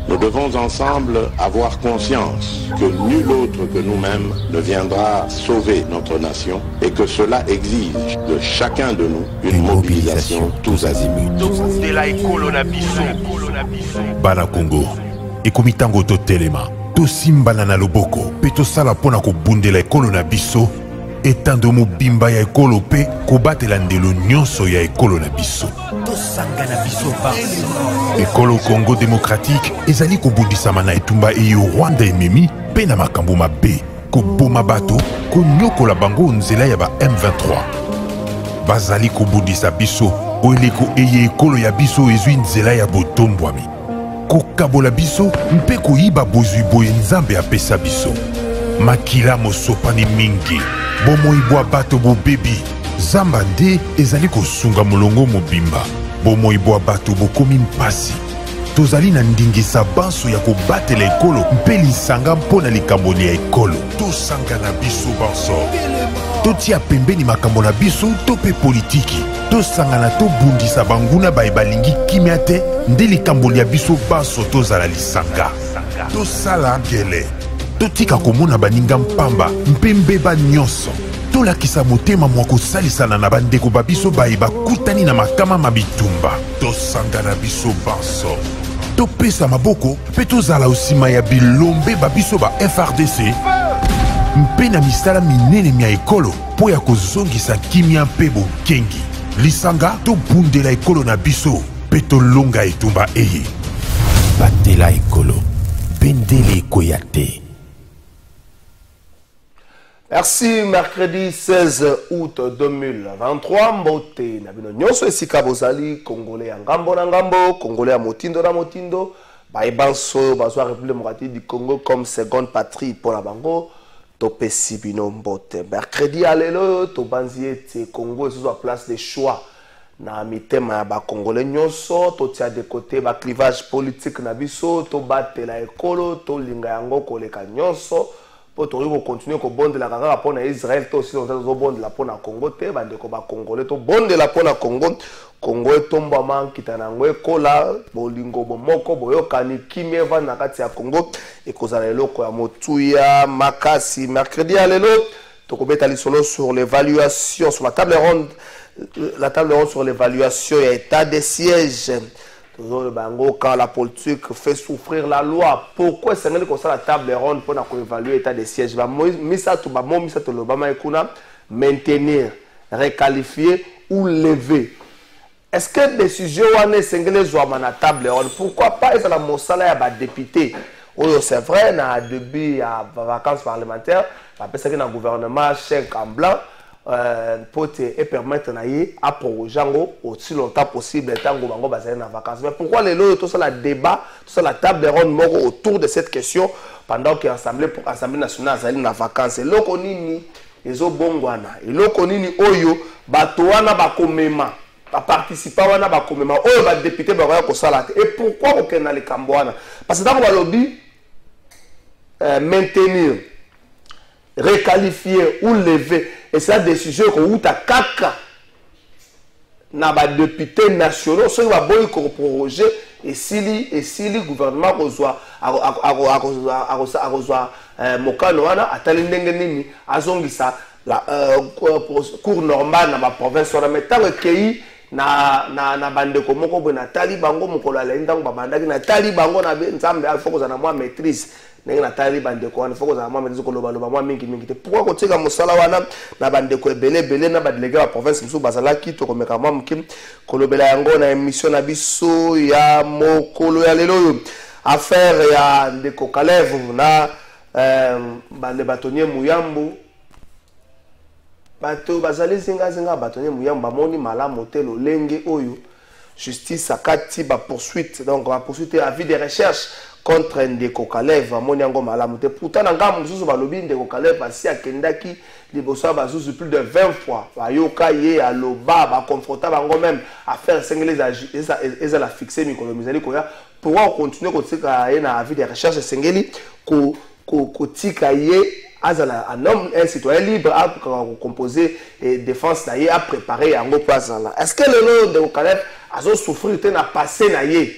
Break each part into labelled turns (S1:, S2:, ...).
S1: Nous devons ensemble avoir conscience que nul autre que nous-mêmes ne viendra sauver notre nation et que cela exige de chacun de nous une mobilisation tous azimuts.
S2: Bana Congo, ekomitango to telema, to simbana na loboko, pe to sala pona ko bundela ekolo na biso, etando mobimba ya ekolo pe ko batela ndelo nyonso ya ekolo na biso. Ekolo Congo démocratique ezali kobundisama na etumba eyo Rwanda ememi pe na makambo mabe koboma bato konyokola bango nzela ya ba M23 bazali kobundisa biso oeleko eye ekolo ya biso ezwi nzela ya botombwami kokabola biso mpe koyiba bozwi boye nzambe apesa biso makila mosopani mingi bomoi bwa bato bobebi zamba nde ezali kosunga molongo mobimba bomoi bwa bato bokomi mpasi tozali na ndingisa banso ya kobatela ekolo mpe lisanga mpona likambo ya ekolo tosanga na biso banso totia pembeni makambo na biso to pe politiki tosangana tobundisa banguna baye balingi kimia te nde likambo ya biso banso tozala lisanga tosala ngele totika komona baninga mpamba mpe mbeba nyonso tolakisa motema mwa kosalisana na bandeko babiso baye bakutani na makama mabitumba tosanga na biso banso topesa maboko mpe tozala osima ya bilombe babiso ba FRDC mpe na misala minene mya ekolo mpo ya kozongisa kimia mpe bokengi lisanga tobundela ekolo na biso mpe tolonga etumba eye batela ekolo bendele ekoya te.
S3: Merci, mercredi 16 août 2023, Mbote Nabino Nyonso esika bozali, Congolais ya ngambo na ngambo, Congolais ya motindo na motindo, Baïbanso, Bazwa République démocratique du Congo comme seconde patrie pour la bango, Topesi Bino Mbote. Mercredi alelo, Tobanzie te Congo, c'est la place de choix. Na mitema ba Congolais Nyonso, Totia de côté, ba clivage politique na biso, Tobate la ekolo, Tolinga yango koleka Nyonso. Pour continuer à bonde la carrière pour Israël, aussi on a bonde la pour Congo, te bande ko ba Congolais, to bonde la pour Congo, Congo tomba man kitanangwe kola bolingo bomoko boyo kani kimie va na kati ya Congo et kozala eloko ya motuya makasi mercredi alelo to kobeta lisolo sur l'évaluation sur la table ronde sur l'évaluation et état des sièges. Quand la politique fait souffrir la loi, pourquoi c'est comme ça la table ronde pour évaluer l'état des sièges? Maintenir, requalifier ou lever. Est-ce que des sujets sont à la table ronde? Pourquoi pas la Mossala et député? C'est vrai, dans le début de vacances parlementaires, parce que le gouvernement chèque en blanc. Pour te permettre à proroger aussi longtemps possible tant que bango bazali na vacances. Mais pourquoi les lots tout ça la débat, tout ça la table ronde moko autour de cette question pendant que l'Assemblée nationale azali na vacances? Et loko nini ezo bongwana, et loko nini oyo bato wana bakomema, ba participa wana bakomema, oyo ba député ba ko sala. Et pourquoi okena le kambwana? Parce que dans le lobby maintenir, requalifier ou lever. Et c'est la décision qu'on a kaka na ba députés nationaux ceux qui va boy proroger et si le gouvernement reçoit mokano wana atali ndenge nini azongisa la cour normale na ba province wana metanga kei na bandeko moko bo na tali bango mokolo ala ndango babandaki na tali bango na nzambe alfoko za na moi maîtrise ndenge na tali bandeko wana foko za moi maîtrise ko loba moi mingi te pourquoi ko tika mosala wana na bandeko ebele na ba délégué ba province musu bazalaki to komeka moi mkim ko lobela yango na émission na biso ya mokolo ya lelo affaire ya ndeko Kalev na bande batonnier Muyambu bato bazali zinga batonnier Muyambu bamoni malamu te lolenge oyo justice akati ba poursuite donc ba poursuite à vie de recherche contre Ndeko Kalev amoni yango malamu te. Pourtant na ngambo mosusu balobi Ndeko Kalev asi akendaki liboso ya bazuzu plus de 20 fois bayoka ye aloba baconfronta bango même affaire sengeli ezala fixe mikolo mizali koya pour continuer kotika ye na avis de recherche sengeli kotika ye azala un homme, un citoyen libre à composer et défense naïe à préparer un gros place là. Est-ce que le nom de Kalev a souffert de na passé naïe?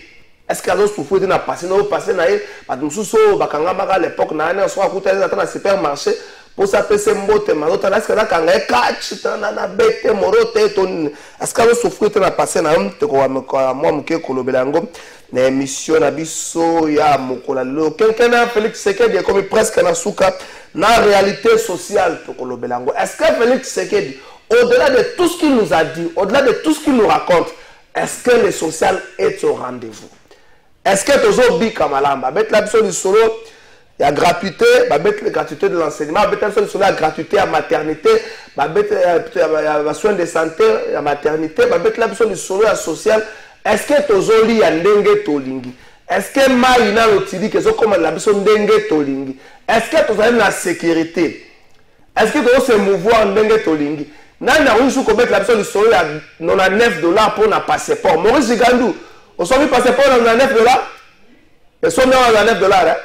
S3: Est-ce qu'il a souffert de na passé naïe? Parce que nous sommes à l'époque naïe, on soit à côté dans un supermarché pour s'appeler ces mots de marotte. Est-ce que là quand on catch na bête morote ton est-ce qu'il a souffert de na passé naïe? Te quoi moi m'ke kolobelango na émission na biso ya mokola lo quelqu'un a Félix Tshisekedi comme presque na souka na réalité sociale to kolobelango. Est-ce que Félix Tshisekedi au-delà de tout ce qu'il nous a dit, au-delà de tout ce qu'il nous raconte, est-ce que le social est au rendez-vous? Est-ce que tozo bi kamalamba bet la biso du solo il y a gratuité, la gratuité de l'enseignement, la gratuité à maternité, la soins de santé à maternité, la biso du solo à social. Est-ce que tozo li ya ndenge tolingi? Est-ce que maïna lotili que comme la biso ndenge tolingi? Est-ce que tozo la sécurité? Est-ce que tozo se mouvoir ndenge tolingi? Nana rusu ko mettre la biso du solo à $99 pour un passeport. Maurice Gandou, on s'en passeport à $99. Et son nom à $9 hein?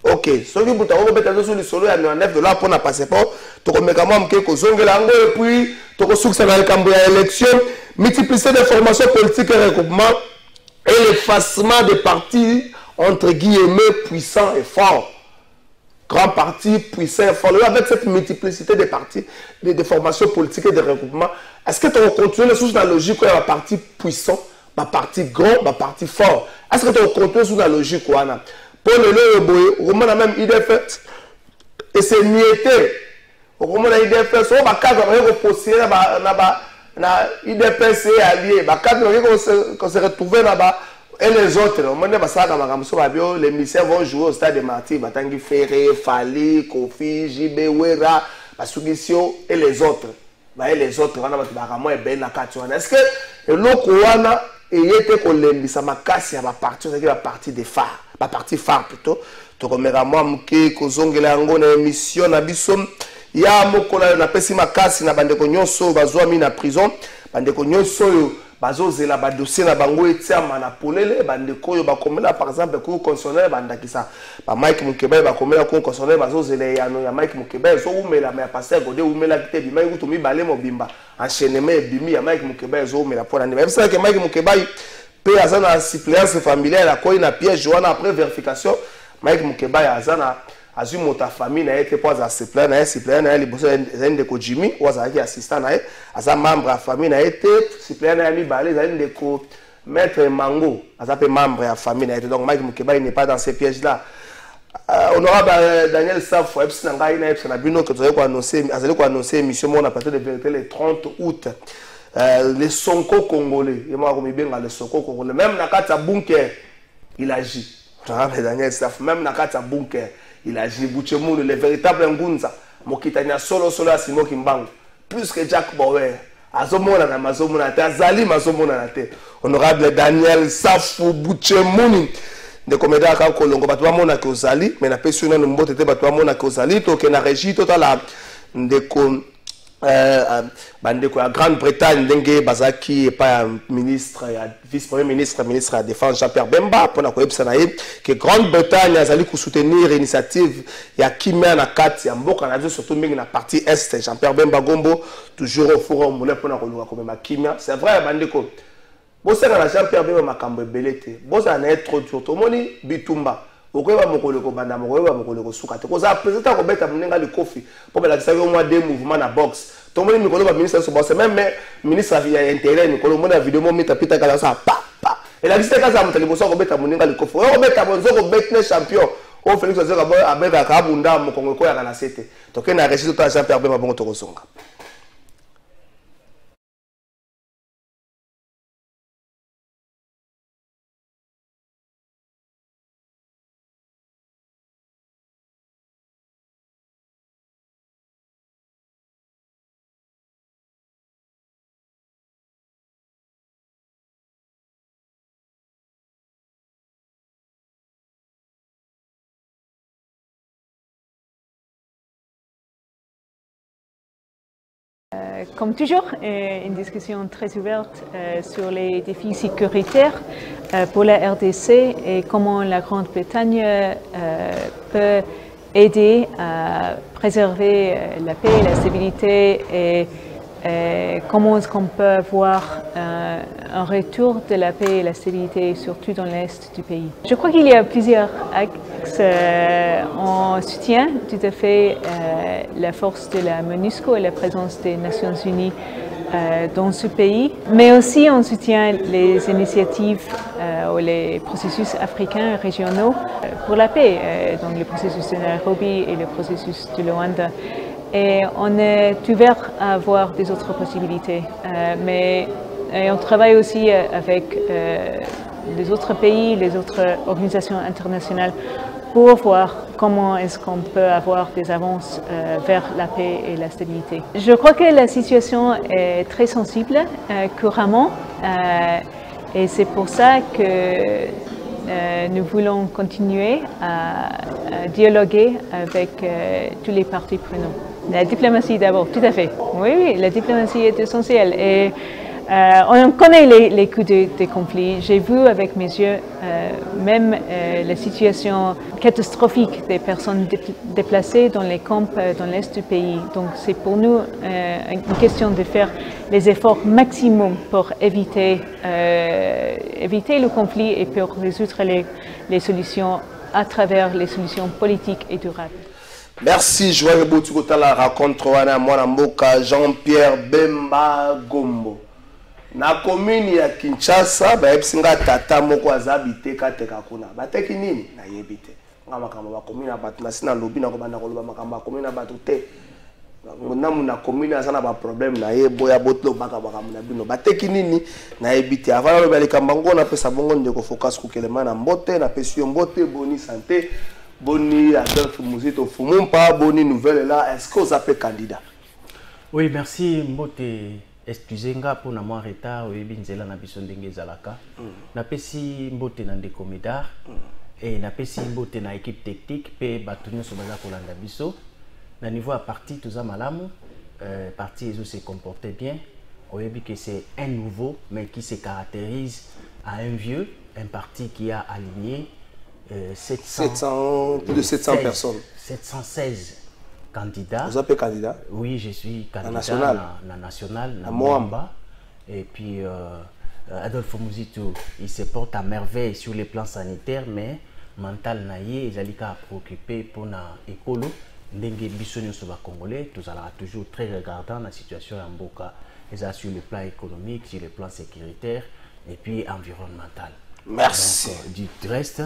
S3: Ok, ce qui vous avez mettre sur le solo à $9 pour un passeport, tu as mis comme que zongelango et puis tu as succès dans le Cambodge élection, multiplicité de formations politiques et regroupements et l'effacement des partis entre guillemets puissants et forts. Grand parti puissant et fort. Avec cette multiplicité de partis, de formations politiques et de regroupements, est-ce que tu as continué sous la logique où il y a un parti puissant, un parti grand, un parti fort? Est-ce que tu as continué sous la logique où il y a pour le boy, on a même IDF et c'est niété. On a IDF, so ba cadre va reposer na IDF c'est allié, ba cadre qu'on se retrouver là-bas et les autres, on a pas ça comme so ba bio, les missions vont jouer au stade de Martyrs, Batangi Ferré, Fali, Kofi, JB Wera, Basugisio et les autres. Bah et les autres on a ba vraiment et ben na katwana. Est-ce que le Kowana et était qu'on l'embissa ma casse à ma partie, c'est la partie des phares. La partie phare plutôt to komera moi mke kozongela yango na émission na biso ya mokola na pesi makasi na bandeko nyonso bazwami na prison bandeko nyonso yo bazozela ba dossier na bango etiama na polele bandeko yo bakomela par exemple cour constitutionnel bandakisa ba Mike Mukeba bakomela cour constitutionnel bazozela yano ya Mike Mukeba so umela mais passer godé umela kite bima yuto mi bale mobimba enchaînement bimi ya Mike Mukeba zo umela pona ni même ça que Mike Mukeba pe azana suppléance familiale à quoi na piège wana après vérification Mike Mukeba azana azu mota famille na été pour za suppléant na liboso zende ko Jimmy waza ki assistant na aza membre à famille na été suppléant na mi balé zende ko maître Mango aza pe membre à famille na été donc Mike Mukeba n'est pas dans ces pièges là. Honorable Daniel Safo epsi na ngai na epsi na bino que tu azali ko annoncer émission mon à partir de vérité le 30 août. Les Sonko congolais, il m'a remis bien les Sonko congolais. Même dans le bunker, il agit. Daniel Saf, même dans le bunker, il agit. Bouchemoun, le véritable Ngunza, Mokitania solo à Simo Kimbangu, plus que Jack Bauer. Azomona na mazomona te, Azali mazomona na te. Honorable Daniel Saf, Bouchemoun. De comédie à Kolongo, Batoua Mona Kozali, mais la personne ne m'a pas Batoua Mona Kozali, donc il a régi total de bandeko ya Grande-Bretagne ndenge bazaki pas ministre ya vice-premier ministre ministre de la défense Jean-Pierre Bemba pour na koyebisa na ye que Grande-Bretagne azali ko soutenir initiative ya kimia na kati ya mboka na surtout mingi na partie est Jean-Pierre Bemba Gombo toujours au forum moulin pour na koluka comme kimia c'est vrai bandeko bosaka na Jean-Pierre Bemba makambo ebelete bosa na être trop to moni bitumba okoyeba mokolo ko banda mokoyeba mokolo ko suka te koza président ko beta munenga le kofi pour la kisaki au mois des mouvements na boxe tomoni mikolo ba ministre so bosse même ministre ya intérêt mikolo mona vidéo mo mita pita kala sa pa pa et la kisaki kaza mutali boso ko beta munenga le kofi o beta bonzo ko betne champion o Félix Ozoka boy abeka ka bunda mokongo ko ya kana sete to ke na réussite to à Jean-Pierre Bemba bongo to kosonga.
S4: Comme toujours, une discussion très ouverte sur les défis sécuritaires pour la RDC et comment la Grande-Bretagne peut aider à préserver la paix et la stabilité et comment est-ce qu'on peut avoir un retour de la paix et la stabilité, surtout dans l'Est du pays. Je crois qu'il y a plusieurs axes. On soutient tout à fait la force de la MONUSCO et la présence des Nations Unies dans ce pays, mais aussi on soutient les initiatives ou les processus africains et régionaux pour la paix, donc le processus de Nairobi et le processus de Luanda. Et on est ouvert à avoir des autres possibilités, mais on travaille aussi avec les autres pays, les autres organisations internationales pour voir comment est-ce qu'on peut avoir des avances vers la paix et la stabilité. Je crois que la situation est très sensible couramment et c'est pour ça que nous voulons continuer à dialoguer avec tous les parties prenantes. La diplomatie d'abord, tout à fait. Oui, la diplomatie est essentielle. Et on connaît les coûts des conflits. J'ai vu avec mes yeux même la situation catastrophique des personnes déplacées dans les camps dans l'est du pays. Donc c'est pour nous une question de faire les efforts maximum pour éviter le conflit et pour résoudre les solutions à travers les solutions politiques et durables.
S3: Merci, Joël Botukota, la raconte Mwana Mboka Jean-Pierre Bemba Gombo. Na commune ya Kinshasa, baebsinga tata moko azabite kateka kuna. Bateki nini? Na yebite. Nga makambo ba commune na batu na sina lobi na ko banda ko loba makambo ba commune na batu te. Namu na commune asana ba problème na yebo ya botlo baka makambo na bino. Bateki nini? Na yebite. Avant lo bali kambango na pesa bongo ndeko focus ku kelema na mbote na pesio mbote boni santé. Boni Adolphe Muzito Fumumpa, boni nouvelle là, est-ce que vous appelez candidat?
S5: Oui, merci Mbote. Excusez-moi pour mon retard, oui, binzela na biso ndenge zalaka. Na pesi Mbote na ndeko Medar et na pesi Mbote na équipe technique pe batunyo so baza kolanda biso. Na niveau à parti tout ça malamu, parti ils se comportait bien. On a vu que c'est un nouveau mais qui se caractérise à un vieux, un parti qui a aligné plus de 700 personnes. 716 candidats.
S3: Vous appelez candidat?
S5: Oui, je suis candidat national, na
S3: Moamba.
S5: Et puis Adolphe Muzito, il se porte à merveille sur les plans sanitaires, mais mental naïe, ils allaient préoccupé pour na écolo. Ndenge bisonyo soba congolais, tout ça toujours très regardant la situation en Mboka, sur le plan économique, sur le plan sécuritaire et puis environnemental.
S3: Merci.
S5: Donc, du reste,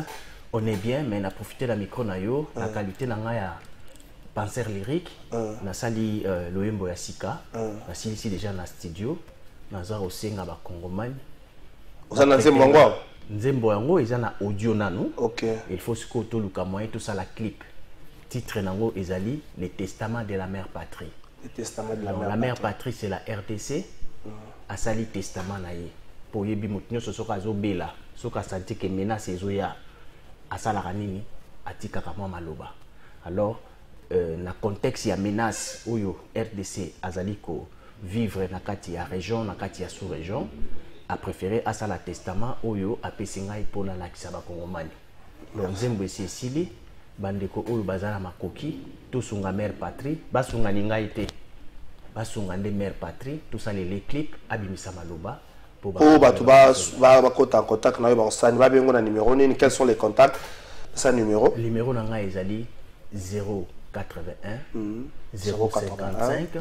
S5: on est bien, mais on a profité de la micro nayo, la qualité n'a pas penseur lyrique, na sali Loembo Yasika, na sali ici déjà dans studio, na za aussi nga ba Congomani.
S3: Vous en avez Nzembo?
S5: Nzembo yango ils na audio nanu.
S3: OK.
S5: Il faut ce que tout le camoin tout ça la clip. Titre nango ezali les testaments de la mère patrie.
S3: Les testaments de
S5: la mère patrie c'est la RDC. Asali testament na ye. Pour yebi mutinyo soka zo bela, soka santi que menace ezoya. Asala ranini atika kama maloba. Alors na contexte ya menace oyo RDC azaliko vivre na kati ya région na kati ya sous-région a préféré asala testament oyo apesinga ipona la kisaba kongomani. Donc Nzembo esili bandeko oyo bazala makoki tout sunga mère patrie basunga ninga ite basunga nde mère patrie tout ça les clips abimisa maloba
S3: pour batu ba kota contact na yo ba sani ba bengo na numéro nini, quels sont les contacts ça numéro
S5: nanga ezali 081
S3: 055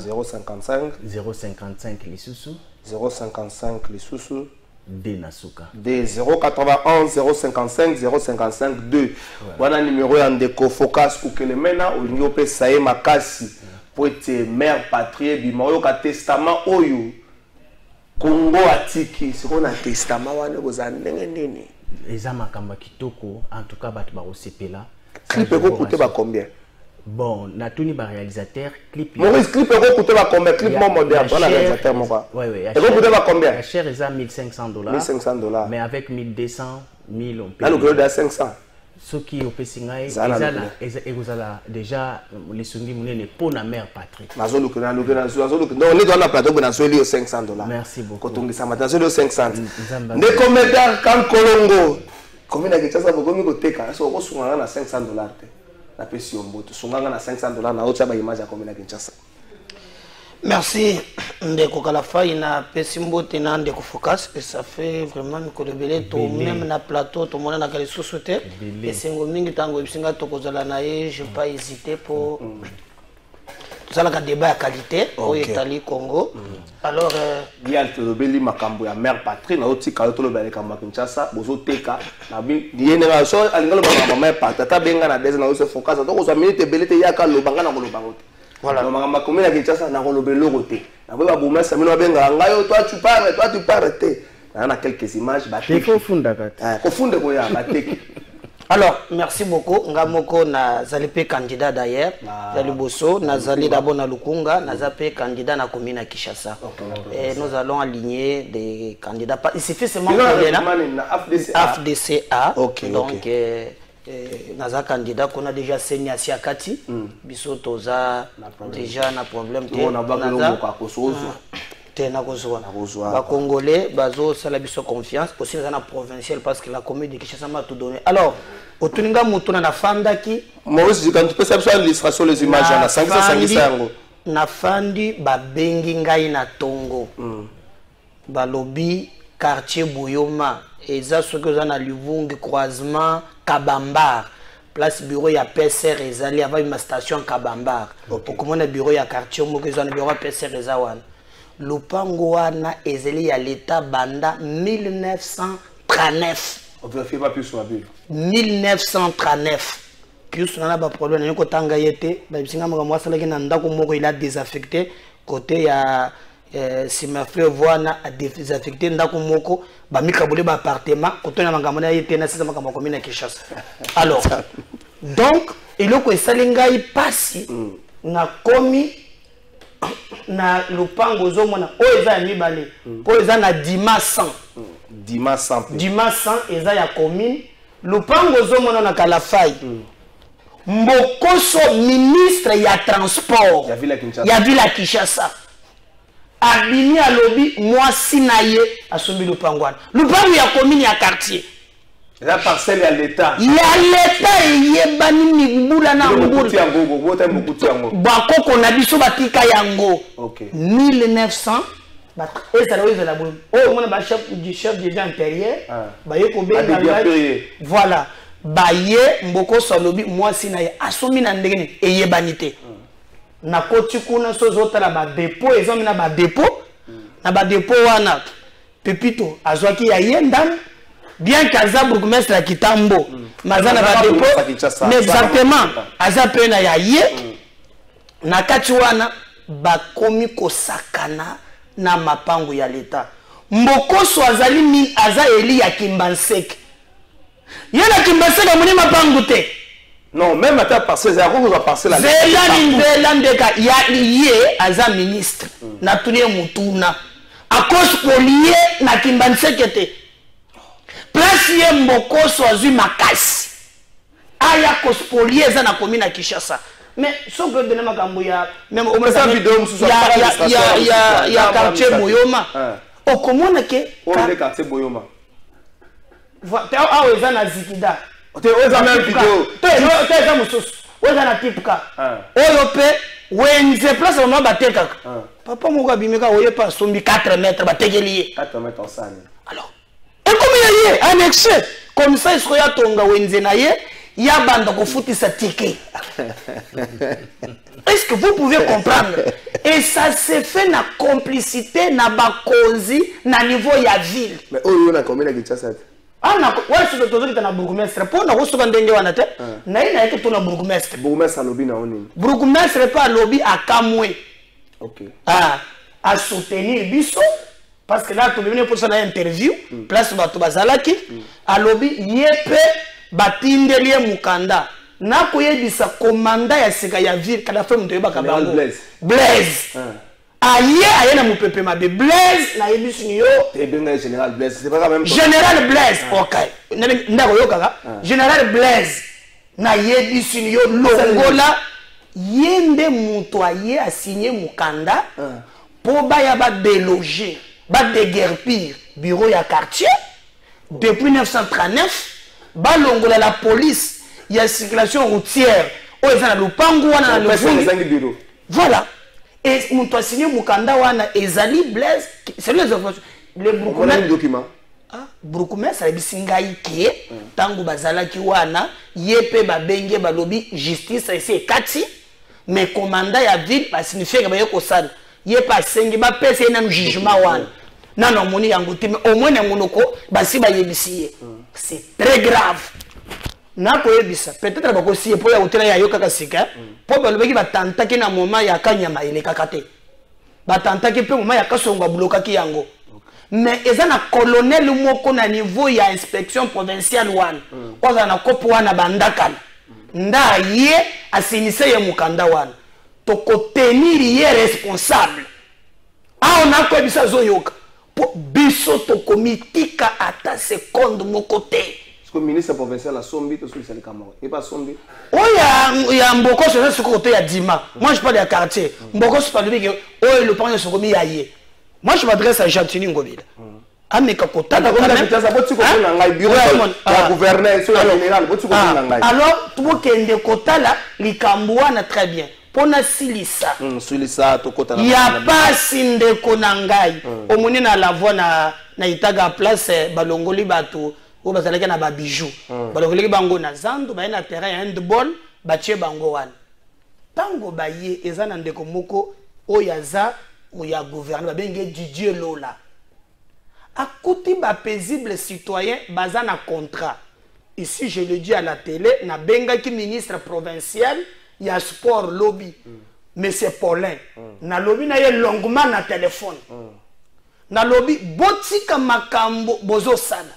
S5: 055 lisusu
S3: 055 lisusu
S5: D Nasuka.
S3: D 091 055 055 2. Voilà numéro ya ndeko focus ku kelemena olingi opesa ye makasi pour être mère patrie bimoyo ka testament oyo Congo atiki siko na testament wana kozandenge nini.
S5: Eza makamba kitoko en tout cas batu ba osepela.
S3: Clip eko coûter ba combien?
S5: Bon, na tuni ba réalisateur clip.
S3: Maurice clip eko coûter ba combien? Clip mon moderne, on a réalisateur mon quoi.
S5: Oui oui.
S3: Eko coûter ba combien?
S5: La chair est à $1500. $1500. Mais avec 1200 1000 on peut.
S3: Là le gros de 500.
S5: ce qui est au Pessingaï, et vous avez déjà les songi mounene pour la mère patrie.
S3: Non, on est dans la plateau, on a $500.
S5: Merci beaucoup.
S3: Quand on dit ça, maintenant, c'est 500. Les commentaires, quand Colongo, combien de gens vous avez côté quand on a $500 la pression, on a $500 na autre image à combien de gens.
S6: Merci Ndeko Kalafa, il a Pessimbo tenant de focus et ça fait vraiment que le belé tout même na plateau tout le monde a qu'à les sous-sauter et c'est un mingi tango ibsinga tokozala nae je pas hésiter pour ça la débat à qualité au Italie Congo alors
S3: il y a le belé makambo ya mère patrie na oti ka to lo belé kamba Kinshasa bozo teka na bi génération alingalo ba mère patrie ta benga na des na se focus donc ça minute belé te ya ka lo banga na lo bango. Voilà. Donc, on a commis la Kinshasa, on a relobé le côté. On a boumé, ça m'a bien gagné. Toi, tu parles. On a quelques images.
S5: Il faut fonder.
S6: Alors, merci beaucoup. Ngamoko na zalipe candidat d'ailleurs. Zaliboso, na zali d'abord na Lukunga, na zape candidat na commune à Kinshasa. Et nous allons aligner des candidats. Il suffit seulement pour AFDCA. Donc, naza candidat qu'on a déjà saigné à Siakati, biso toza déjà na problème ba Congolais bazo sala biso confiance aussi na provincial parce que la commune de Kinshasa m'a tout donné. Alors otuninga mutu na fanda ki
S3: Maurice quand tu peux savoir l'illustration les images na 550
S6: na fandi ba bengi ngai na Tongo ba lobby quartier Bouyoma et ça ce que on a Luvungi croisement Kabambar place bureau ya PCR ezali avant une station Kabambar pour comment le bureau ya quartier mo que on bureau PCR ezawan lupango wana ezali ya l'état banda 1939
S3: on vérifie pas plus sur la bulle
S6: 1939 plus on a ba problème na ko tanga yete ba bisinga mo mo sala na ndako moko il a désaffecté côté ya si ma frère voana a désaffecté ndako moko ba mikabole ba appartement côté na makambo na yete na sisa makambo commune na Kinshasa. Alors donc eloko esalinga ipasi na komi na lupango zo mona o eza mibale po eza na Dima 100 eza ya commune lupango zo mona na Kalafai Mbokoso ministre ya transport ya Villa Kinshasa abini alobi mwasi na ye asombi lupangwana lupango ya commune ya quartier
S3: la parcelle ya l'état
S6: yebani mibula na ngulu bakoko na biso batika yango 1900 ezala bon oh mona ba chef du chef des intérieurs baye ko benga voilà baye Mbokoso alobi mwasi na ye asombi na ndenge eyebanite na koti kuna sozota la ba dépôt ezomi na ba dépôt na ba dépôt wana Pepito azwaki ya yendam bien qu'aza bourgmestre ya Kitambo mazana ba dépôt mais exactement aza pena ya ye na kati wana bakomi kosakana na mapango ya l'état Mbokoso azali aza eli ya Kimbanseke yena Kimbanseke muni mapango te.
S3: Non, même à ta parcelle, c'est à cause de la parcelle.
S6: Yé, aza ministre, na tuni mutuna. À cause polié, na Kimbansekete. Place yé Mbokoso azu makasi. Aya cause polié, za na commune à Kinshasa. Mais, sauf que de makambo ya, même au moins, il y a quartier Bouyoma. Au commune ke.
S3: Au quartier Bouyoma.
S6: Voilà, eza na Zikida.
S3: Oza même vidéo.
S6: Teza mususu. Oza na tipka. Oyo pe wenze place on ba teka. Papa moko abimeka oyo pa sombi 4 mètres ba tekeli.
S3: 4 mètres en salle.
S6: Alors, et comme il y a annexé comme ça il serait tonga wenze na ye ya banda ko futisa ticket. Est-ce que vous pouvez comprendre? Et ça s'est fait na complicité na bakonzi na niveau ya ville.
S3: Mais oyo na commune ya Kinshasa.
S6: Ana wale sio tozo kita na bourgmestre pour na kosuka ndenge wana te na ina yake tuna bourgmestre
S3: lobby na oni
S6: bourgmestre pas lobby akamwe
S3: OK
S6: à soutenir biso parce que là tu venir pour ça na interview place bato bazalaki a lobby yepe batindelie mukanda na koyebisa commanda ya seka ya ville kada fe mto yeba kabango Blaise aye na mupepe mabe Blaise na yebisi yo
S3: Général Blaise c'est pas quand même
S6: Général Blaise OK ndako yokaka Général Blaise na yebisi yo longola yende muto aye a signé mukanda pour baya ba déloger ba déguerpir bureau ya quartier depuis 1939 ba longola la police ya circulation routière o ezana lupangu wana na le voilà et muto a signé mukanda wana ezali Blaise c'est les informations les documents Broukoumen ça bisingai ke tangu bazalaki wana yepe babenge balobi justice ese kati mais commandant ya ville ba signifier que ba yeko sala yepa sengi ba pese na jugement wana non moni yango te mais au moins na monoko ba si ba yebisiye c'est très grave na ko yebisa peut-être ba ko si po ya hôtel ya yoka sika po ba lobeki ba tantaki na moment ya kanyama ile kakate ba tantaki pe moment ya kasonga blokaki yango. Mais ils ont un colonel moko na niveau ya inspection provinciale wana. Oza na kopo wana bandakana. Nda ye asinise ye mukanda wana. Toko tenir ye responsable. Ah on a quoi bisa zoyoka. Po biso toko mitika ata seconde moko te.
S3: Parce que le ministre provincial a sombi to sur le Cameroun. Et pas sombi.
S6: Oh ya mboko sur ce côté ya Dima. Moi je parle de quartier. Mboko c'est pas lui que oh le premier se remis aye. Moi, je m'adresse à Jantini Ngobila. Alors, tout le monde kota là, likambouana très bien. Pona silisa.
S3: Silisa to kota.
S6: Il y a pas sinde konangai. Omoni na la voix na itaga place balongoli batu ou bazalaka na ba bijou. Balongoli bango na zandu ba na terrain handball batie bango wana. Tango baye ezana ndeko moko oyaza ou ya gouvernement benge Didier Lola akuti ba paisible citoyen baza na contrat ici je le dis à la télé na benga ki ministre provincial ya sport lobby monsieur Paulin na lobby na ye longuement na téléphone na lobby botika makambo bozo sala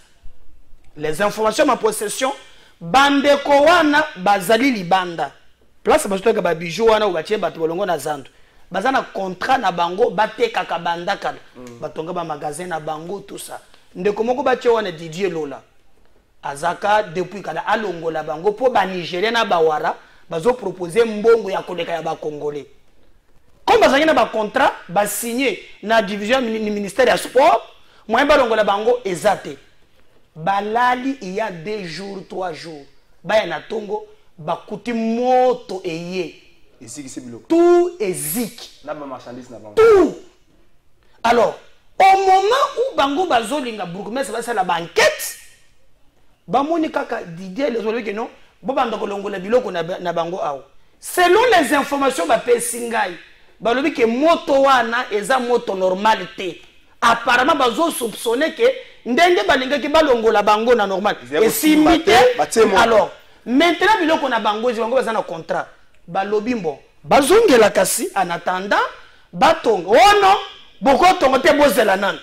S6: les informations ma possession bandeko wana bazali libanda place bazotoka ba bijou wana ou batie bato bolongo na zandu bazana contrat na bango bateka kabanda kala batonga ba magasin na bango tout ça ndeko moko batie wana Didier Lola azaka depuis kala alongola bango po ba Nigérien na bawara bazo proposer mbongo ya koleka ya ba Congolais comme bazanya na ba contrat ba signé na division ministère ya sport moyen ba longola bango ezate balali il y a 2 jours 3 jours ba na tongo bakuti moto eye tout est zik. Tout. Alors, au moment où Bango Bazolinga Broukoumen va faire la banquette, Bamoni Kaka Didier les autres que non, Bobanda Kolongola Biloko na Bango Ao. Selon les informations de Pessingai, Balobi que moto wana eza moto normalité. Apparemment Bazo soupçonné que ndenge balinga ki balongola Bango na normal. Et simité. Alors, maintenant Biloko na Bango, Bango baza na contrat. Balobimbo bazongela kasi en attendant batongo oh non boko tongo te bozela nan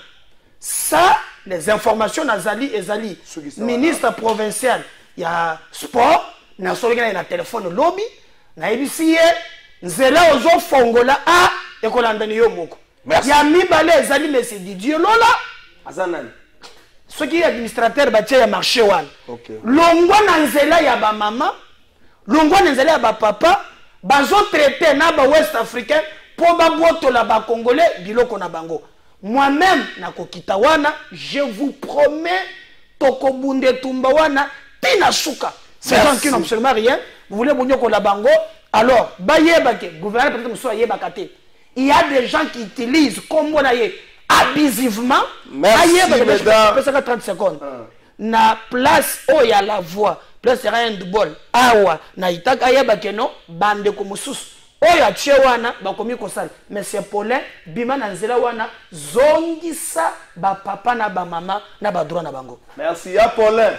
S6: ça les informations nazali ezali ministre provincial ya sport na solinga na téléphone lobby na ebisiye nzela ozo fongola a ekolandani yo moko ya mibale ezali monsieur Didier Lola
S3: azanani
S6: ce qui est administrateur batia ya marché wan longwa na nzela ya ba mama longwa na nzela ya ba papa bazo traité na ba West Africain pour ba boto la ba Congolais biloko na bango moi-même na kokita wana je vous promets toko bunde tumba wana tina suka c'est gens qui n'ont absolument rien vous voulez bonyoko la bango alors ba yeba ke gouvernement peut-être so yeba kate il y a des gens qui utilisent comme on a abusivement
S3: merci mesdames
S6: 30 secondes na place o ya la voix place handball awa na itaka yeba keno bande ko mususu oyo atie wana bakomi kosala monsieur Paulin bima na nzela wana zongisa ba papa na ba mama na ba droit na bango
S3: merci ya Paulin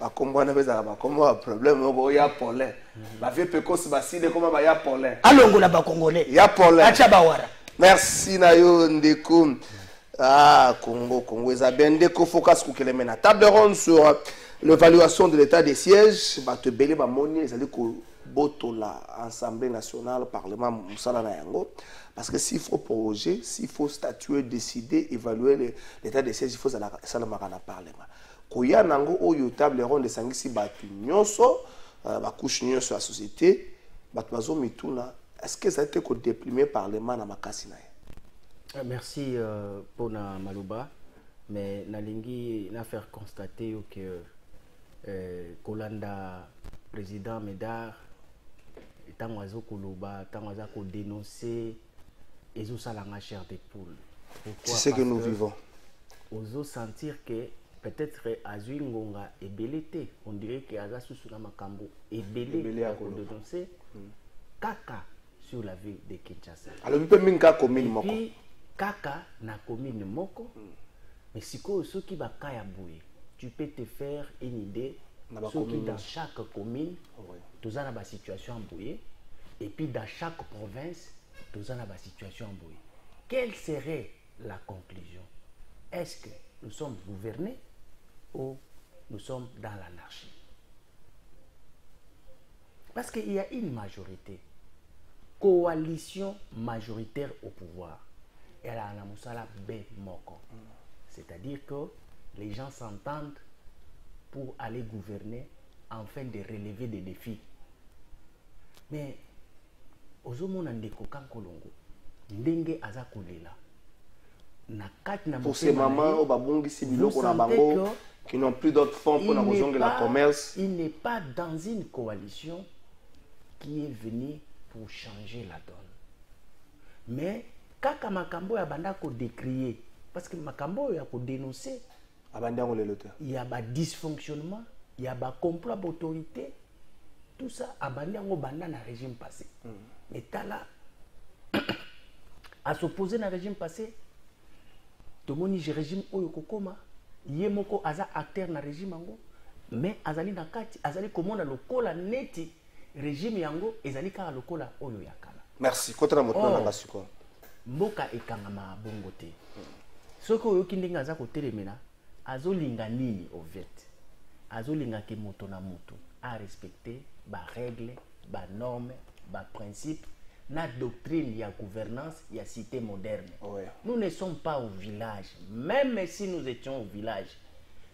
S3: bakombo na beza bakombo problème o ya Paulin ba vie pekosi basile koma ba ya Paulin
S6: alongola ba Congolais
S3: ya Paulin
S6: acha ba wara
S3: merci na yo ndeko Congo ezabende ko focus ku kelemena table ronde sur l'évaluation de l'état des sièges ba te belé ba moni ezali ko botola Assemblée nationale, Parlement, Moussala na yango. Parce que s'il faut projet, s'il faut statuer, décider, évaluer l'état des sièges, il faut ça le Parlement. Koya nango oyo table ronde de sangisi batu nyonso, ba couche nyonso la société, batu bazo mituna. Est-ce que ça a été déprimé Parlement na makasi na ye?
S5: Merci pour na Maluba, mais nalingi na faire constater que Kolanda président Médard tant oiseau koloba, tant oiseau ko dénoncer et ça la chair des poules.
S3: C'est ce que nous vivons.
S5: Ozo sentir que peut-être Azui Ngonga est belleté, on dirait que Aza Susuna Makambo est belé à dénoncer Kaka sur la ville de Kinshasa.
S3: Alors, il peut minka commune moko.
S5: Puis Kaka na commune moko. Mais si ceux qui va kaya boué, tu peux te faire une idée. Ceux qui dans chaque commune, tous en a situation embrouillée. Et puis dans chaque province, tous en a situation embrouillée. Quelle serait la conclusion? Est-ce que nous sommes gouvernés ou nous sommes dans l'anarchie? Parce qu'il y a une majorité, coalition majoritaire au pouvoir. Elle a un moussala moko. C'est-à-dire que les gens s'entendent pour aller gouverner afin de relever des défis. Mais ozomona ndeko kankolongo ndenge aza kolela na kati na
S3: pour ces mamans babongisi biloko na bango qui n'ont plus d'autres fonds pour la commerce.
S5: Il n'est pas dans une coalition qui est venue pour changer la donne. Mais kaka makambo ya banda ko décrier parce que makambo ya ko dénoncer il y a des dysfonctionnements, il y a des complots d'autorité, tout ça abandonné au banda na régime passé. Mais t'as là à s'opposer na régime passé, tout le monde dit régime oyokokoma, yemoko aza acteur na régime ango, mais azali na kati, azali komona lokola neti régime yango ezali kala lokola oyo yakala.
S3: Merci. Kontra motona na siko.
S5: Mboka ekangama bongo te. Soko oyo kindinga za ko telemena azolinga nini au fait? Azolinga ke moto na moto a respecter ba règles, ba normes, ba principes, na doctrine ya gouvernance, ya cité moderne. Nous ne sommes pas au village, même si nous étions au village.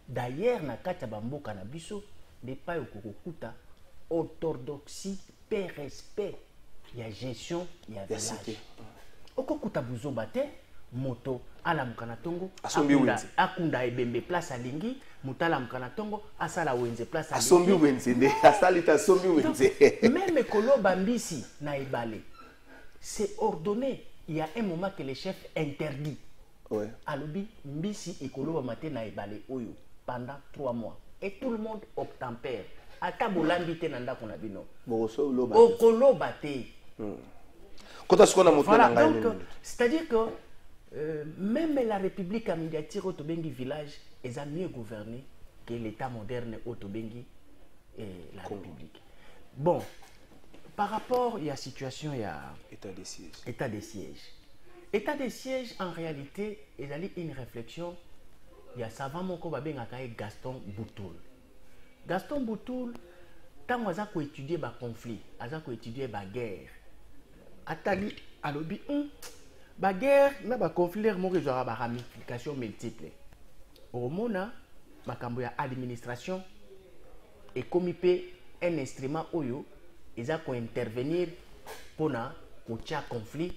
S5: D'ailleurs na kata bamboka na biso n'est pas au kokuta orthodoxie, paix, respect, ya gestion, ya village. Okokuta buzo bate moto ala mkanatongo akunda ebembe place alingi mutala mkanatongo asala wenze place alingi
S3: asombi wenze nde asalita asombi wenze
S5: même koloba mbisi na ebale c'est ordonné. Il y a un moment que le chef interdit alobi mbisi ekoloba maté na ebale oyo pendant 3 mois et tout le monde obtempère ata bolambi te na ndako na bino okoloba te. Voilà, donc c'est-à-dire que même la République a médiatique au Tobengi village est mieux gouverné que l'État moderne au Tobengi et la République. Bon, par rapport à la situation, il y a
S3: état des sièges.
S5: État des sièges. État des sièges, en réalité, il y a une réflexion. Il y a savant moko babengakaye Gaston Boutoul. Gaston Boutoul, tant qu'on a étudié le conflit, on a étudié la guerre. Atali alobi ba guerre na ba conflit mo résoudre ba ramifications multiples. Au mona makambo ya administration et comme un instrument oyo eza ko intervenir pona kocha conflit,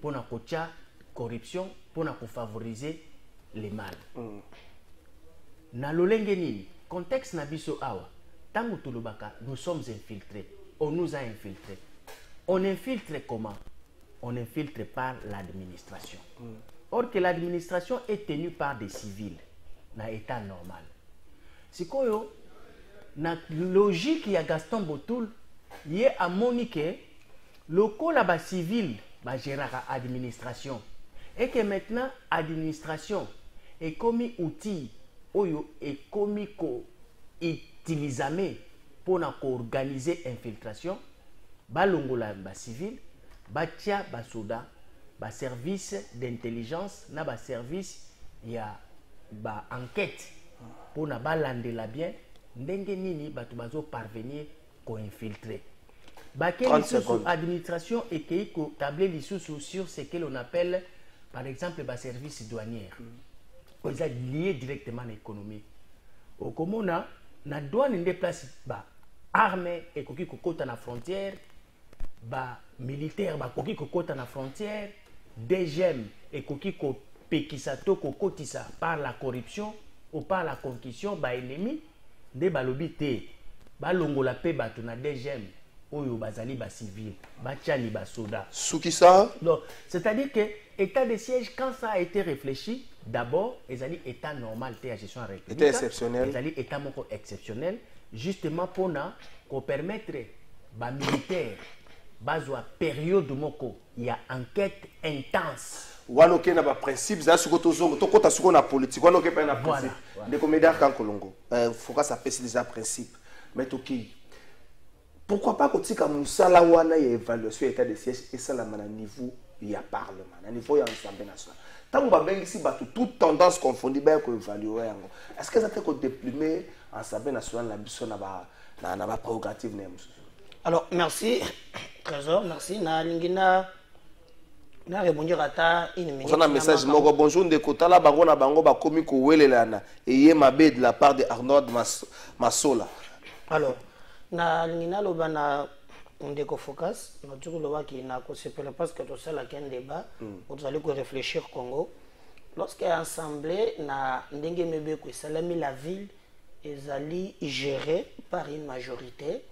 S5: pona kocha corruption, pona ko favoriser les mal. Na lolenge nini contexte na biso awa tango tulobaka nous sommes infiltrés, on nous a infiltrés. On infiltre comment? On infiltre par l'administration. Or que l'administration est tenue par des civils, dans l'état normal. C'est quoi? La logique il y a Gaston Boutoul, il y a à Monique, le col là-bas civil, va gérer l'administration. Et que maintenant, l'administration est comme outil, est comme utilisé pour organiser l'infiltration. Balongola ba civil, batia ba soda, ba service d'intelligence, na ba service ya ba enquête pour na balandela bien ndenge nini batu bazo parvenir ko infiltrer. L'administration est qui tablé les sous sur ce que l'on appelle, par exemple, les services douaniers. Ils sont liés directement à l'économie. Au Comona, la douane déplace armée et qui côté à la frontière, militaire qui côté à la frontière, DGM et qui pekisato kokotisa par la corruption ou par la concussion ennemi de balobité balongola pe bato na DGM oyo bazali ba civil bachani ba soda
S3: soukisa.
S5: Donc c'est-à-dire que état de siège quand ça a été réfléchi d'abord ezali état normal te gestion républicaine
S3: état exceptionnel
S5: ezali état moko exceptionnel justement pour qu'on permettre ba militaire bazwa période moko il y a enquête intense
S3: wana oke na ba principe za suko tozongo tokota suko na politique wana oke pa na principe de comédien kan kolongo faut que ça pèse déjà principe mais toki pourquoi pas kotika musala wana ya évaluation état de siège et ça la na niveau ya parlement na niveau ya assemblée nationale tant ba bengisi bato toute tendance confondue ba ko évaluer yango est-ce que ça te ko déprimer assemblée nationale la biso na ba prérogative na mususu.
S6: Alors merci Trésor, merci na lingina na rebondir ata une minute.
S3: On a un message moko bonjour ndeko tala bango na bango ba komi ko welelana eye mabe de la part de Arnaud Masola.
S6: Alors na lingina lo bana ndeko focus na tuko lo waki na ko sepela parce que to sala ken débat vous allez ko réfléchir Congo lorsque assemblée na ndenge mebe ko salami la ville ezali gérée par une majorité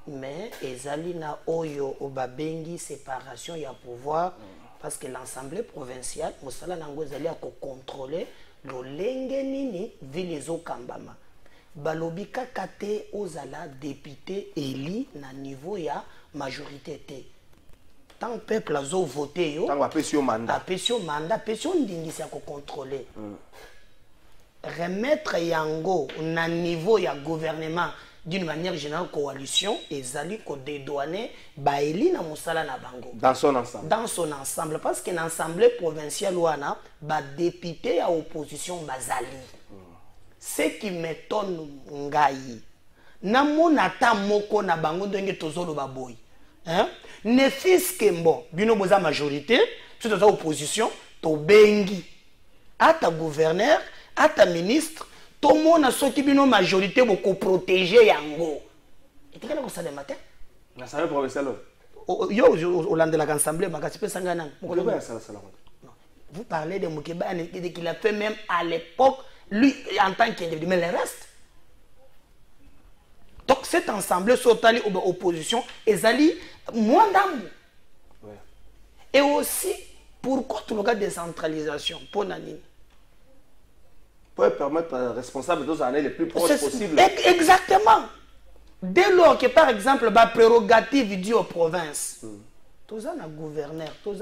S6: mais ezali na oyo obabengi séparation ya pouvoir parce que l'assemblée provinciale mosala nango ezali ya contrôler lolenge nini ville ezokambama balobi kaka te ozala député éli na niveau ya majorité te tant peuple azo voté yo
S3: tant apesi yo mandat
S6: apesi yo ndingisi ya contrôler remettre yango na niveau ya gouvernement d'une manière générale coalition ezali ko dédouaner baeli na musala na bango
S3: dans son
S6: ensemble parce que l'assemblée provinciale wana ba député à opposition bazali ce qui m'étonne ngai na monata moko na bango ndenge tozolo baboy hein ne fiske bon bino boza majorité tout à opposition to bengi ata gouverneur ata ministre tout le monde a sorti une majorité pour protéger yango. Et tu as ça le matin?
S3: L'Assemblée provinciale.
S6: Yo au land de l'Assemblée, vous parlez de Moukeba qu'il a fait même à l'époque, lui en tant qu'individu, mais le reste. Donc cette assemblée sotali opposition, ezali moins d'amour. Et aussi pourquoi tout le cas de décentralisation pour Nanine?
S3: Pour permettre aux responsables de aller les plus proches possible.
S6: Exactement. Dès lors que, par exemple, la prérogative due aux provinces, tous un gouverneur, vous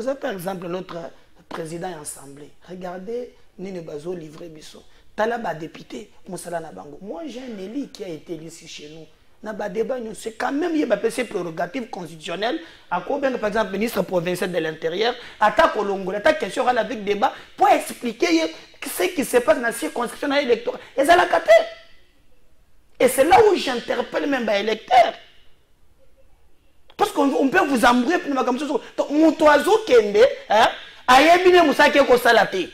S6: avez par exemple notre président et assemblée. Regardez, Nini Bazo livré Bisso. Talaba député, Moussala Nabango. Moi, j'ai un élu qui a été élu ici chez nous. C'est quand même ces prérogatives constitutionnelles. À quoi, par exemple, le ministre provincial de l'Intérieur attaque au Longo, attaque question avec débat pour expliquer ce qui se passe dans la circonscription électorale. Et ça l'a capté. Et c'est là où j'interpelle même les électeurs. Parce qu'on peut vous embrouiller comme ça. Donc, mon oiseau kende, a yébine moussake ko salate.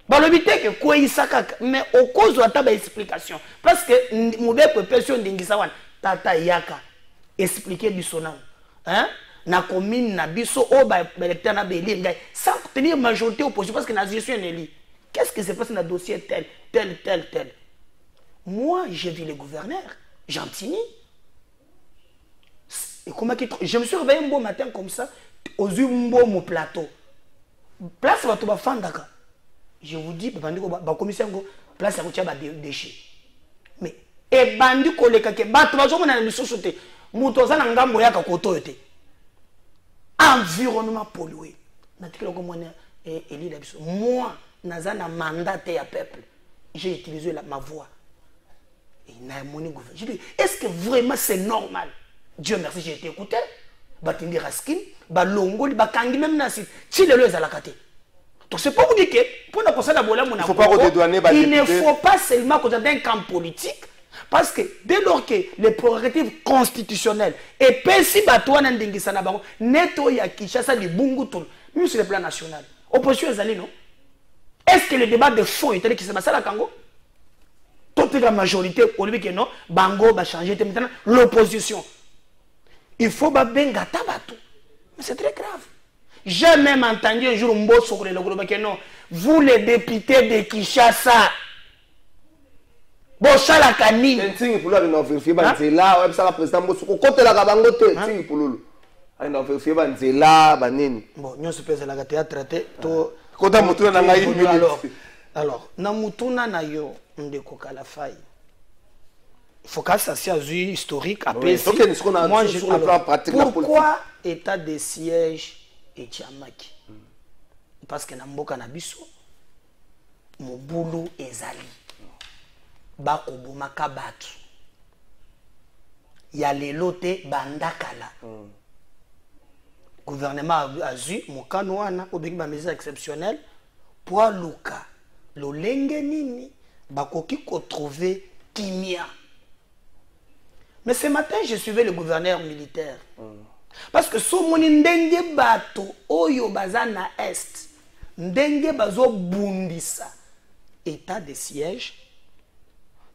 S6: Balobité que quoi il s'accade, mais au cause de la explication. Parce que mauvais profession d'Ingisawan, tata yaka, expliquer du sonam. Hein? Na commune, na biso, oh, bah, l'électeur na béli, sans tenir majorité opposition, parce que na gestion éli. Qu'est-ce qui se passe dans le dossier tel? Moi, j'ai vu le gouverneur, Gentini. Et comment je me suis réveillé un beau matin comme ça, aux yeux mon plateau. Place va tout fandaka. Je vous dis, la commission place à des déchets. Mais, et bandi koleka ke bato bazomo na lisusu te. Muto za na ngambo ya kakoto te. Environnement pollué. Na tikelo ko mona eli la biso. Moi, naza na mandat ya peuple. J'ai utilisé ma voix. Et na moni gouvernement. Je dis, est-ce que vraiment c'est normal? Dieu merci, j'ai été écouté. Batindi raskin, ba longoli, ba kangi même na site. Si le les alakate. Donc c'est pas vous dire que pour ne pas
S3: il ne faut pas redédouaner.
S6: Il ne faut pas seulement qu'on ait un camp politique Parce que dès lors que les prérogatives constitutionnelles et pesi batouana ndingisana bango neto ya Kinshasa di bungu tout même sur le plan national. Opposition ezali non? Est-ce que le débat de fond est allé qui se passe à la Congo? Toute la majorité au lieu que non, bango va changer maintenant l'opposition. Il faut babenga tabatou. Mais c'est très grave. J'ai même entendu un jour un beau sur le groupe que non, vous les députés de Kinshasa. Bosala kani.
S3: Ntingi pulu ari na vérifier ba nzela, wa bisala président Mosoko kotela ka bango te, ntingi pulu. Ari na vérifier ba nzela ba nini.
S6: Bon, nyo se pèse la théâtre traité to
S3: kota mutuna na ngai
S6: alors, na mutuna na yo ndeko kala faille. Il faut qu'à ça soit historique après. Moi je pourquoi état de siège et Tiamaki? Parce que na mboka na biso mobulu ezali. Bakobomaka batu ya lelo te bandakala gouvernement a vu mokano wana obengi ba mesures exceptionnelles pour aluka lolenge nini bakoki ko trouver kimia. Mais ce matin je suivais le gouverneur militaire parce que so moni ndenge bato oyo bazana est ndenge bazo bundisa état de siège.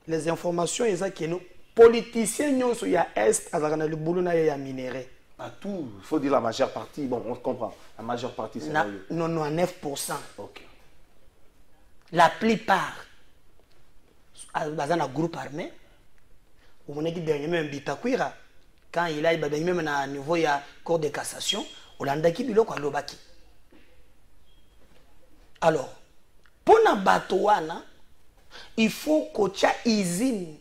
S6: Les informations exactes que nous politiciens nous il y a est à le boulot na ya minéré.
S3: Pas tout, il faut dire la majeure partie. Bon, on comprend. La majeure partie c'est
S6: non à 9%.
S3: OK.
S6: La plupart dans un groupe armé on est qui dernier même Bitakwira quand il a même à niveau il y a cour de cassation Olanda ki biloko alobaki. Alors pour na batoana il faut que tu aies usine,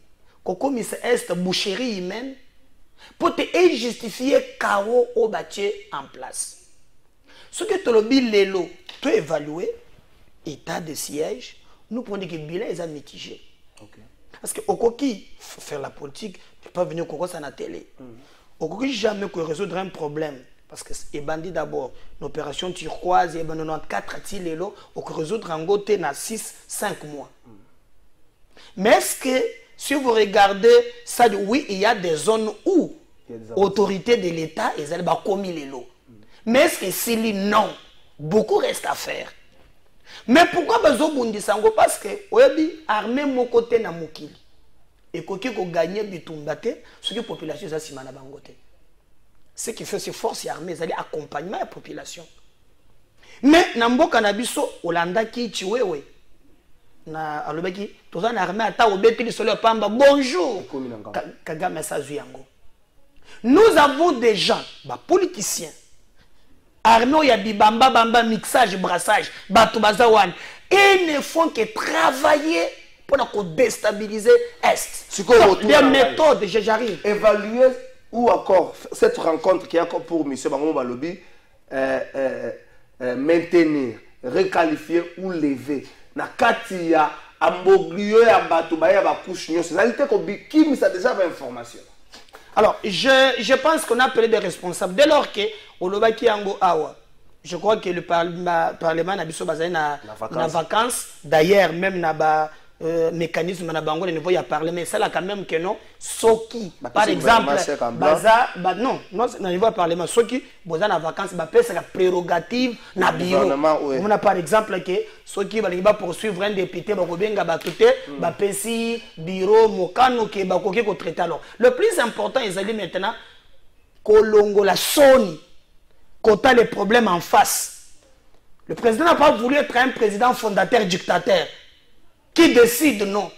S6: que comme est boucherie humaine, pour te justifier chaos au bâti en place. Ce que tu as dit, tu évalué, état de siège, nous prenons que le bilan est mitigé.
S3: Okay.
S6: Parce que au coquille, faire la politique, tu ne peux pas venir au à la télé. Au coquille, jamais que résoudre un problème. Parce que c'est bandit d'abord, l'opération turquoise, et 94 à au résoudre en côté dans 6-5 mois. Mais est-ce que, si vous regardez ça, oui, il y a des zones où autorités de l'État, ils ont commis les lots. Mais est-ce que si non, beaucoup reste à faire. Mais pourquoi Bazobundi Sango? Parce que, oui, armée mon côté na mukili. Et quand on gagne bitumbate, ce que la population a simana bangote. Ce qui fait ces forces armées, ils allaient accompagner la population. Mais, Nambo Kanabiso, Olanda ki chiwewe. Na alobaki toza na armée ata obeti li solo pamba bonjour Kagame sa zuyango. Nous avons des gens politiciens armée ya bibamba bamba mixage brassage bato bazawan et ne font que travailler pour déstabiliser est. Des méthodes j'arrive
S3: évaluer ou encore cette rencontre qui est encore pour monsieur Bango Balobi maintenir, requalifier ou lever na kati ya amboglio ya bato baya ba couche nyos réalité ko bikimi ça déjà information.
S6: Alors je pense qu'on a appelé des responsables dès lors que olobaki yango awa je crois que le parlement na biso bazali na vacances d'ailleurs même na ba mécanisme na bango le niveau ya parler mais ça là quand même que non soki par exemple baza non na niveau parlement soki boza na vacances ba pesa la prérogative na bureau on a par exemple que soki ba poursuivre un député ba kobenga ba tuté ba pesi bureau mokano ke ba koki ko traiter. Alors le plus important ils allaient maintenant kolongo la soni quota les problèmes en face. Le président n'a pas voulu être un président fondateur dictateur qui décide non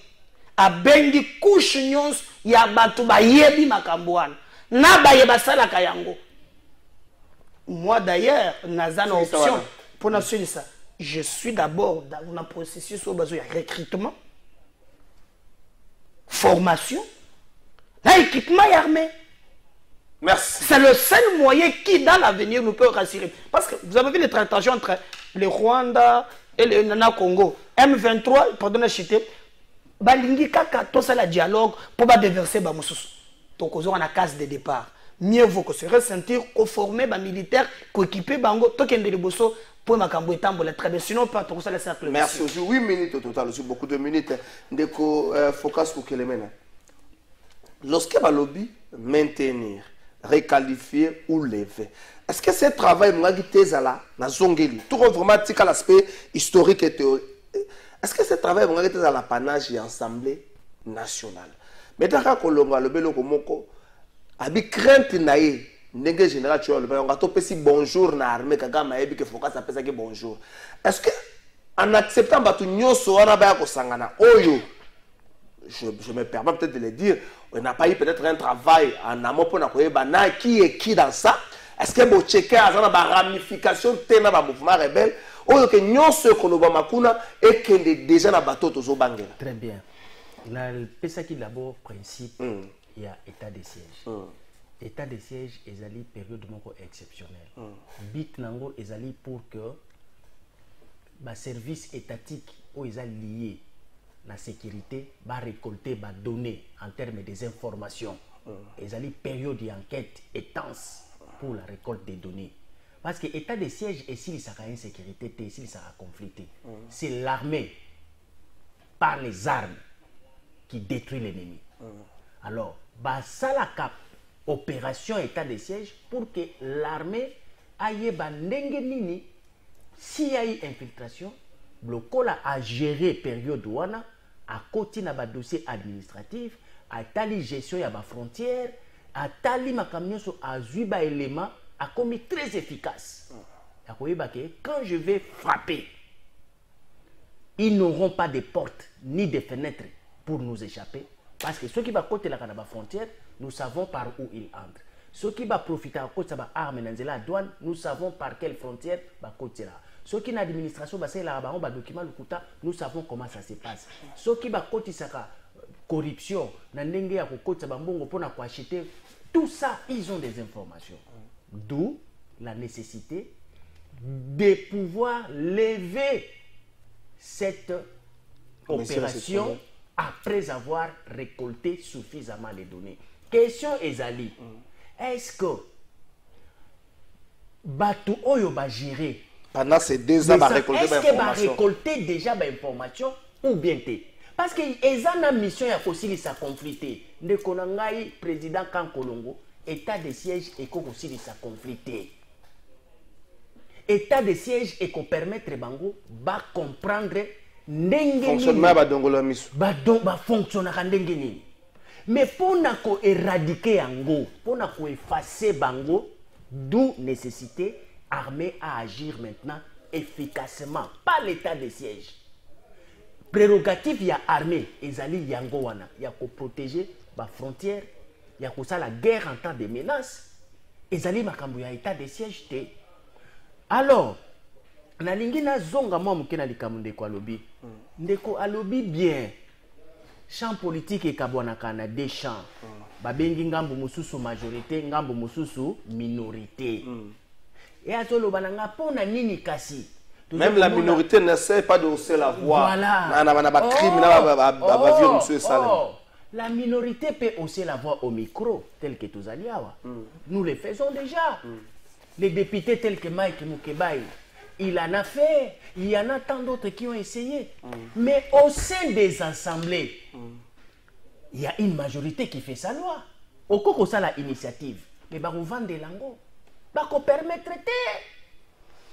S6: a bengi couche nyons ya batu ba yebi makambwana na ba yeba sala kayango. Moi d'ailleurs nazana option pour na suivre ça je suis d'abord dans un processus au besoin de recrutement formation na équipement armé.
S3: Merci.
S6: C'est le seul moyen qui dans l'avenir nous peut rassurer parce que vous avez vu les tractations entre le Rwanda et le Nana Congo. M23, pardon, chité, balingi kaka tout ça la dialogue pour pas déverser ba mususu. Donc on a la case de départ. Mieux vaut que se ressentir qu'on former ba militaire, qu'on équiper bango, to kende liboso pour makambo etambola très bien. Sinon pas pour ça le cercle.
S3: Merci. 8 minutes au total, c'est beaucoup de minutes. Ndeko focus pour Kelemena. lorsque va lobby maintenir, requalifier ou lever, est-ce que ce travail là na zongeli tout vraiment tika l'aspect historique et théorique, est-ce que ce travail dans l'apanage et l'Assemblée nationale? Mais d'accord, kolonga le belo komoko abi crainte naïe ndenge général tu le on a topé si bonjour na armée kagama ebi ke foka ça pesa que bonjour. Est-ce que en acceptant batu nyoso wana ba ko sangana oyo, je me permets peut-être de le dire, on n'a pas eu peut-être un travail en amont pour na koyeba na qui est qui dans ça? Est-ce que vous checkez à la ramification de ba mouvement rebelle oyo ke nyoso ko loba makuna et que déjà na bateau tozo bangela?
S5: Très bien. La pesa qui d'abord principe, il y a état de siège. État de siège est une période exceptionnelle. Bit nango est pour que le service étatique où ils sont liés la sécurité va récolter va donner en termes des informations. Ils ont une période d'enquête intense pour la récolte des données. Parce que l'état de siège est s'il y a une sécurité, s'il y a un conflit. C'est l'armée par les armes qui détruit l'ennemi. Alors, ça la cap opération état de siège pour que l'armée aille ndengenini s'il y a eu infiltration, blocola a géré période wana à côté na ba dossier administratif, à tali gestion ya ba frontière, à tali makamio so a zuiba élément a commis très efficace. Quand je vais frapper, ils n'auront pas de portes ni de fenêtres pour nous échapper. Parce que ceux qui vont côté la frontière, nous savons par où ils entrent. Ceux qui vont profiter à côté de l'arme dans la douane, nous savons par quelle frontière va côté là. Ceux qui ont l'administration, nous savons comment ça se passe. Ceux qui vont côté la corruption, pour acheter, tout ça, ils ont des informations. D'où la nécessité de pouvoir lever cette opération après avoir récolté suffisamment les données. Question Ezali, est-ce que Batu Oyo va gérer
S3: pendant ces 2 ans,
S5: est-ce qu'il va récolter déjà l'information ou bien parce que Ezana mission ya kosili sa conflité. Ne konangai président Kankolongo, état de siège et kosili sa conflité. État de siège et qu'on permettre bango va comprendre
S3: fonctionnement badongola misu
S5: ba fonctionner ndenge nini. Mais pour ko éradiquer yango, pour ko effacer bango, d'où nécessité armée à agir maintenant efficacement, pas l'état de siège. Prérogative ya armée ezali yango wana, ya ko protéger ba frontière, ya ko ça la guerre en temps de menaces. Ezali makambo ya état de siège te. Alors, na lingi na zonga mwa muke na likambo ndeko alobi. Ndeko alobi bien. Champ politique et kabwanaka na deux champs. Babengi ngambo mususu majorité, ngambo mususu minorité. Et atolo bananga pona nini kasi.
S3: Même la minorité n'essaie pas de hausser la voix.
S5: Voilà. La minorité peut hausser la voix au micro, tel que Touzaliawa. Nous le faisons déjà. Les députés tels que Mike Mukebai, il en a fait. Il y en a tant d'autres qui ont essayé. Mais au sein des assemblées, il y a une majorité qui fait sa loi. Au cours de la initiative, mais on vend des langues. On permettre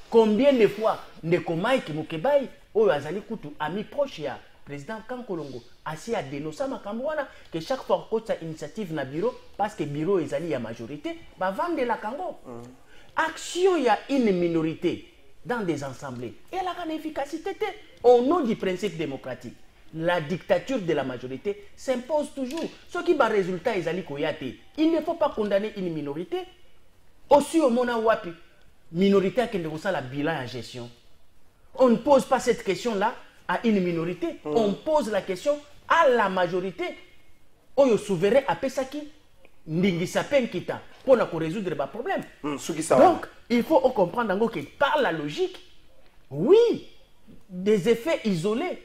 S5: combien de fois Ndeko Mike Mukebai, ou Azali Koutou, ami proche ya président Kankolongo, assis à dénoncer Makambouana, que chaque fois que cette initiative na bureau, parce que bureau est la majorité, va vendre la Kango. Action, il y a une minorité dans des assemblées. Et elle a une efficacité. Au nom du principe démocratique, la dictature de la majorité s'impose toujours. Ce qui va résultat, il ne faut pas condamner une minorité. Aussi au Mona Wapi, minorité qui ne reçoit la bilan en gestion. On ne pose pas cette question-là à une minorité. On pose la question à la majorité. Oyo souverain a Pesaki, Ndingisa Penkita, pour résoudre le problème. Donc, il faut comprendre que par la logique, oui, des effets isolés,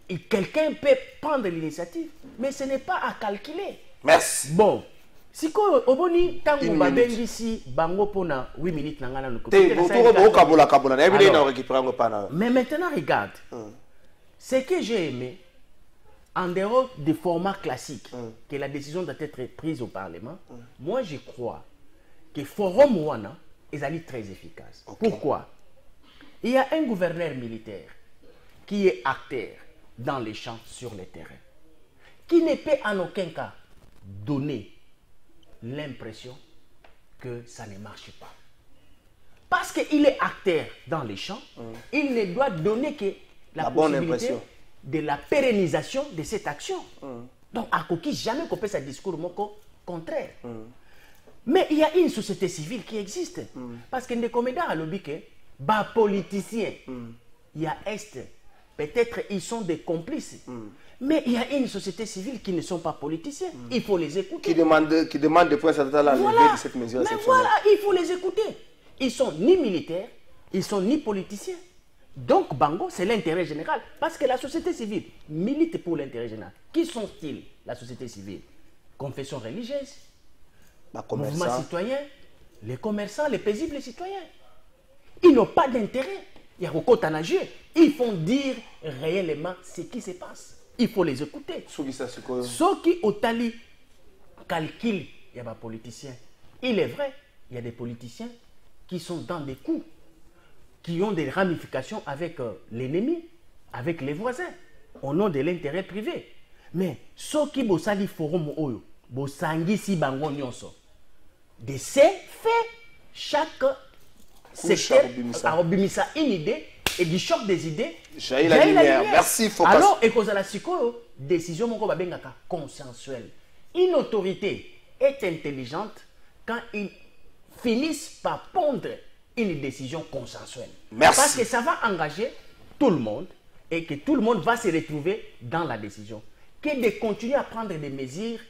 S5: et quelqu'un peut prendre l'initiative, mais ce n'est pas à calculer.
S3: Merci.
S5: Bon, si ko oboni tango babengi ici bango pona 8 minutes nangana no mais maintenant regarde, ce que j'ai aimé en dehors des formats classiques, que la décision doit être prise au Parlement, moi je crois que le forum Wana est très efficace. Okay. Pourquoi? Il y a un gouverneur militaire qui est acteur dans les champs sur le terrain, qui ne peut en aucun cas donner l'impression que ça ne marche pas. Parce qu'il est acteur dans les champs, il ne doit donner que la possibilité de la pérennisation de cette action. Donc, à Koki, jamais qu'on peut ce discours contraire. Mais il y a une société civile qui existe. Parce que les comédiens à l'objet que, les politiciens, il y a Est, peut-être ils sont des complices. Mais il y a une société civile qui ne sont pas politiciens. Il faut les écouter.
S3: Qui demande de prendre la levée de cette mesure.
S5: Mais voilà, il faut les écouter. Ils sont ni militaires, ils sont ni politiciens. Donc, Bango, c'est l'intérêt général. Parce que la société civile milite pour l'intérêt général. Qui sont-ils, la société civile? Confession religieuse, mouvement citoyen, les commerçants, les paisibles citoyens. Ils n'ont pas d'intérêt. Il y a beaucoup d'enjeux. Ils font dire réellement ce qui se passe. Il faut les écouter. Ceux qui au tali calculent, il y a des politiciens. Il est vrai, il y a des politiciens qui sont dans des coups, qui ont des ramifications avec l'ennemi, avec les voisins, au nom de l'intérêt privé. Mais ceux qui bossali forum oyo, bosangi si bango nyonso, de ces faits, chaque secteur a obimisa une idée et du choc des idées.
S3: J'ai la lumière. Merci Focas.
S5: Alors, et cause à la décision moko babengaka consensuelle. Une autorité est intelligente quand il finissent par prendre une décision consensuelle.
S3: Merci.
S5: Parce que ça va engager tout le monde et que tout le monde va se retrouver dans la décision. Que de continuer à prendre des mesures,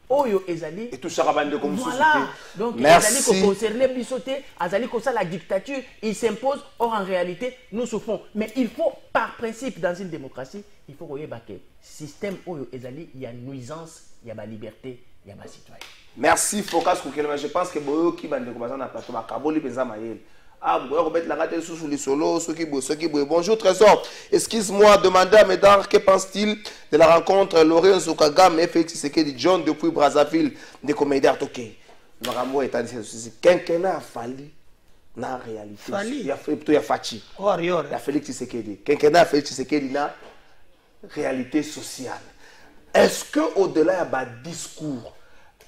S5: Oyo Ezali.
S3: Et tout ça va de comme
S5: voilà. Donc,
S3: merci.
S5: Ezali concerné Bissoté, Azali comme ça la dictature, il s'impose. Or, en réalité, nous souffrons. Mais il faut, par principe, dans une démocratie, il faut que le système Oyo Ezali, il y a nuisance, il y a la liberté, il y a la citoyenneté.
S3: Merci Focas Koukelema. Je pense que Boyo qui va nous commencer à plateau, Kaboli Benzamayel. Ah, vous pouvez mettre la rate sous les solos, ceux qui boivent. Bonjour Trésor. Excuse-moi, demandez à Médard, que pense-t-il de la rencontre Lorenzo Kagame et Félix Tshisekedi John depuis Brazzaville des comédiens ok. Maramo est en ceci. Quinquennat a fallu na réalité. Il y a plutôt il y a Fachi. Il y a Félix Tshisekedi. Quinquennat Félix Tshisekedi na réalité sociale. Est-ce que au-delà il y a un discours?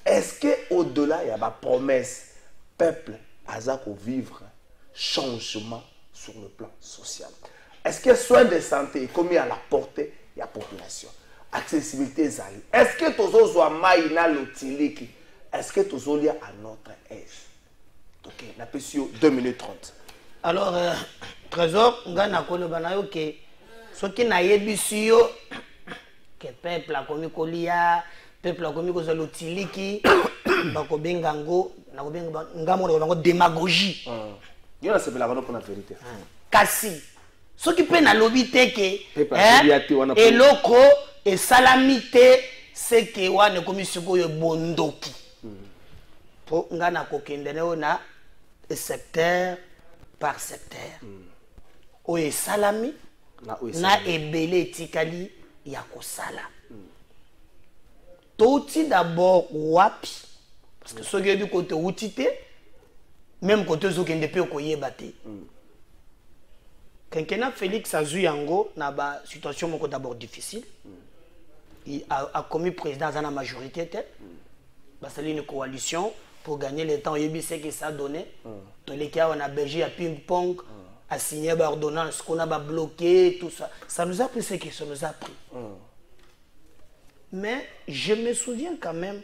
S3: Est-ce qu'au-delà, il y a ma promesse, peuple, Azako vivre changement sur le plan social? Est-ce que soins de santé est commis à la portée de la population? Accessibilité, est-ce que tu as maïna l'otiliki? Est-ce que tu as lié à notre aise? Ok, la question 2 minutes 30.
S6: Alors, Trésor, on a connu que ce qui n'a pas que peuple a commis colia. Peuple a commis que l'utiliki, bakobengango, na kobenga démagogie.
S3: Il y a la vérité.
S6: Kasi, ce qui peut na lobité que et loko et salamité c'est que wana commission ko bondoki. Pour ngana kokende na secteur par secteur. O e salami na ebele tikali ya kosala. Tout d'abord wapi parce que ce qui est du côté outité même côté zo kende pe koyebate Quinquennat Félix Azuyango na ba situation moko d'abord difficile il a commis président dans la majorité parce qu'il y a une coalition pour gagner le temps yebi c'est que ça donné tous les cas on a Belgique à ping-pong a signé l'ordonnance qu'on a bloqué tout ça ça nous a pris ce que ça nous a pris. Mais je me souviens quand même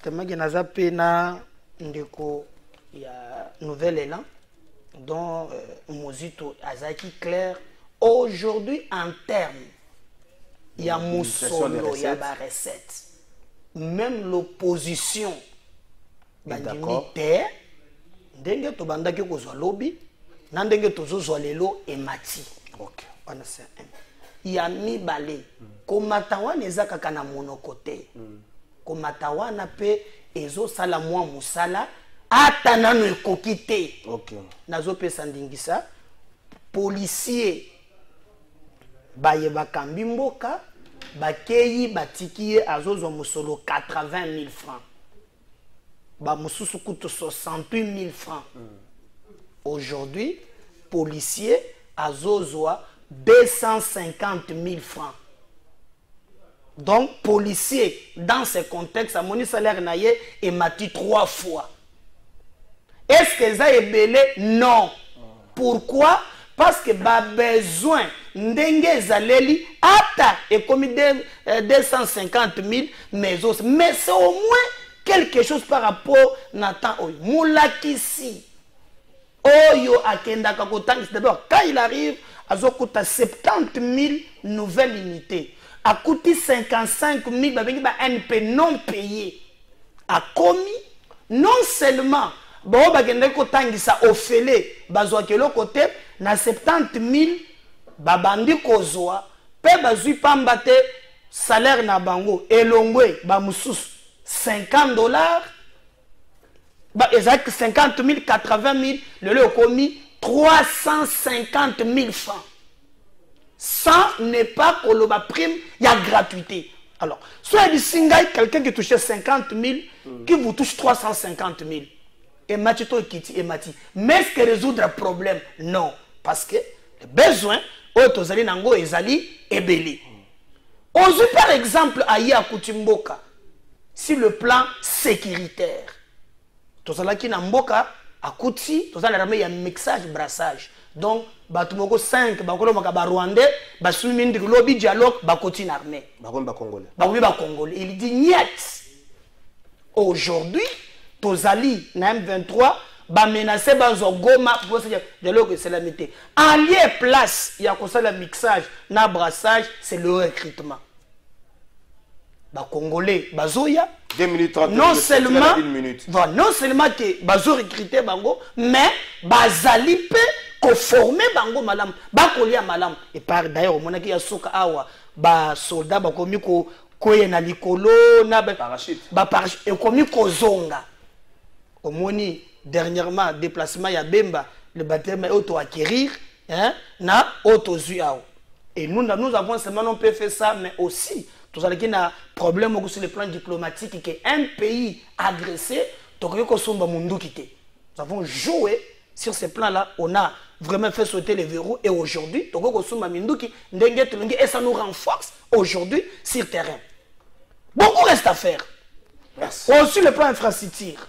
S6: que il y a Nouvel Élan dont Mozito Azaki clair aujourd'hui en termes il y a Moussolo, il y a la recette même l'opposition bandimitaire ndenge to bandaki kozwa lobby na ndenge tozozwa lelo emati.
S3: OK.
S6: Il y a mibale komatawana eza kaka na monokote komatawana pe ezo sala mwa musala ata nano ekoki te.
S3: OK.
S6: Nazopesa ndingisa policier bayeba kambi mboka bakei batiki azozwa musolo 80 000 francs. Ba mususu kutu 68 000 francs. Aujourd'hui, policier azozwa 250 000 francs. Donc, policier, dans ce contexte, mon salaire naïe est mati 3 fois. Est-ce que ça est belé? Non. Pourquoi? Parce que bah besoin ndenge zaleli ata et comme 250 000 mais c'est au moins quelque chose par rapport Nathan Oyo Moulakisi Oyo akenda kakotang. D'abord quand il arrive azokuta 70 000 nouvelles unités a coûté 55 000 NP non payé a commis non seulement bon bagende kotangisa ofele bazwa kelo côté na 70 000 babandi kozwa pe bazui pamba te salaire na bango elongwe ba mususu $50 ba exact 50 000 80 000 le commis 350 000 francs. Ça n'est pas que le prime, il y a gratuité. Alors, soit il y a quelqu'un qui touchait 50 000, qui vous touche 350 000. Et Matito et Kiti et Mati. Mais est-ce que résoudre un problème? Non. Parce que les besoins, Otozali Nango et Zali et Beli. Aujourd'hui, par exemple, à Yakutimboka, sur le plan sécuritaire, Tozala qui Namboka, à Kouti, Tozala ramé, il y a un mixage, brassage. Donc, batumoko 5 bakolo makaba rwandais basumi ndi lobby dialogue bakoti na armée
S3: bakomba congolais
S6: congolais. Il dit niet. Aujourd'hui tozali na M23 ba menacer bazo Goma pour ce dialogue c'est la mité allié place il y a comme ça le mixage na brassage c'est le recrutement ba congolais bazoya
S3: 2 minutes 30
S6: non
S3: minutes,
S6: seulement
S3: 1 minute.
S6: Voilà, non seulement que bazo recruter bango mais bazali pe ko former bango malam ba kolia malam et par d'ailleurs on a qui a soka awa ba soldat ba komi ko koye na likolo na ba
S3: parachute
S6: et komi ko zonga omoni dernièrement déplacement ya Bemba le baptême auto acquérir hein na auto zuao et nous avons seulement non peut faire ça mais aussi tout ça qui na problème sur le plan diplomatique que un pays agressé donc ko somba mundu kité nous avons joué sur ce plan-là, on a vraiment fait sauter les verrous et aujourd'hui, et ça nous renforce aujourd'hui sur le terrain. Beaucoup reste à faire.
S3: Merci.
S6: Aussi le plan infrastructure.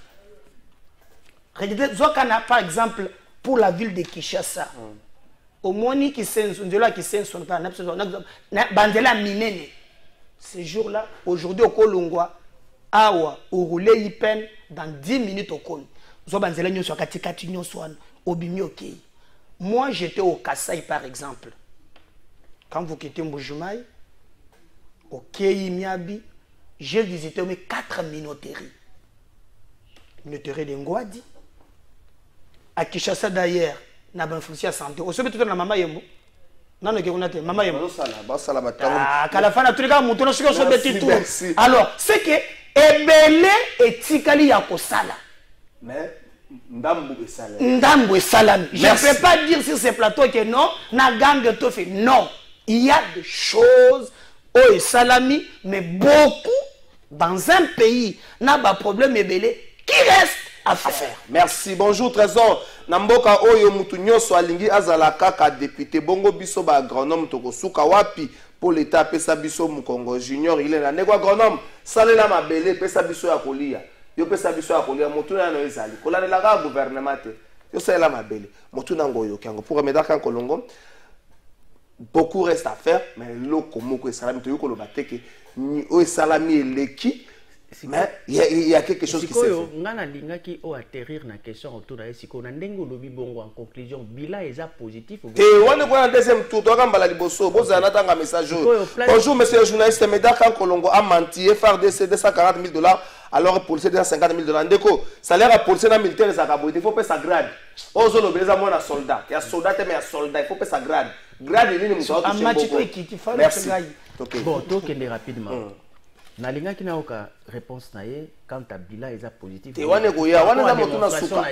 S6: Regardez, Zokana, par exemple, pour la ville de Kinshasa, au moins qui s'est Bandela Minene, ce jour-là, aujourd'hui au Kolongwa, Awa, au roulé Ipen, dans 10 minutes au Kolongwa. Moi, j'étais au Kasaï, par exemple. Quand vous quittez Mboujumaï, au Kei Miabi, j'ai visité 4 minoteries. Minoterie de Ngwadi. À Kinshasa, d'ailleurs, na ban fonction santé. Au sommet, tout le monde, maman Yembo. Non, non, maman Yembo. Ah, Kalafana, tous les gars, mon tour, alors, c'est que Ebele et Tikali Yakosala.
S3: Mais Ndambo
S6: et Salami. Je ne peux pas dire sur ces plateaux que non, na gang tout fait. Non. Il y a des choses au Salami, mais beaucoup dans un pays n'a pas de problème ébélé qui reste à faire.
S3: Merci. Bonjour Trésor. Namboka oyo mutu nyoso alingi azalaka ka député bongo biso ba agronome toko suka wapi pour l'état pesa biso Mukongo Junior il est là nego agronome salela mabele pesa biso ya kolia. Yo pesa biso ya kolia mutu na ezali kolanela ka gouvernement te yo salela mabele mutu na ngoyo kango pour medaka kolongo beaucoup reste à faire mais loko moko salami to yoko lo bateke ni o salami eleki. Mais il y a quelque chose qui s'est fait.
S5: Ngana lingaki o atterrir na question autour de siko na ndengo lobi bongo en conclusion bila eza positif.
S3: Et on est en deuxième tour to kambala liboso boza natanga message. Bonjour monsieur le journaliste Medaka Kolongo a menti FRDC $240 000 alors policier $50 000 ndeko salaire à policier na militaire ça ka il faut payer sa grade. Ozo lo beza mona soldat. Ya soldat mais ya soldat il faut payer sa grade. Grade ni muso
S6: toucher beaucoup. Merci.
S5: Bon, donc on est rapidement. Nalinga kina oka réponse naie quand ta bilan est positif.
S3: Et wane goya wane na moto na suka.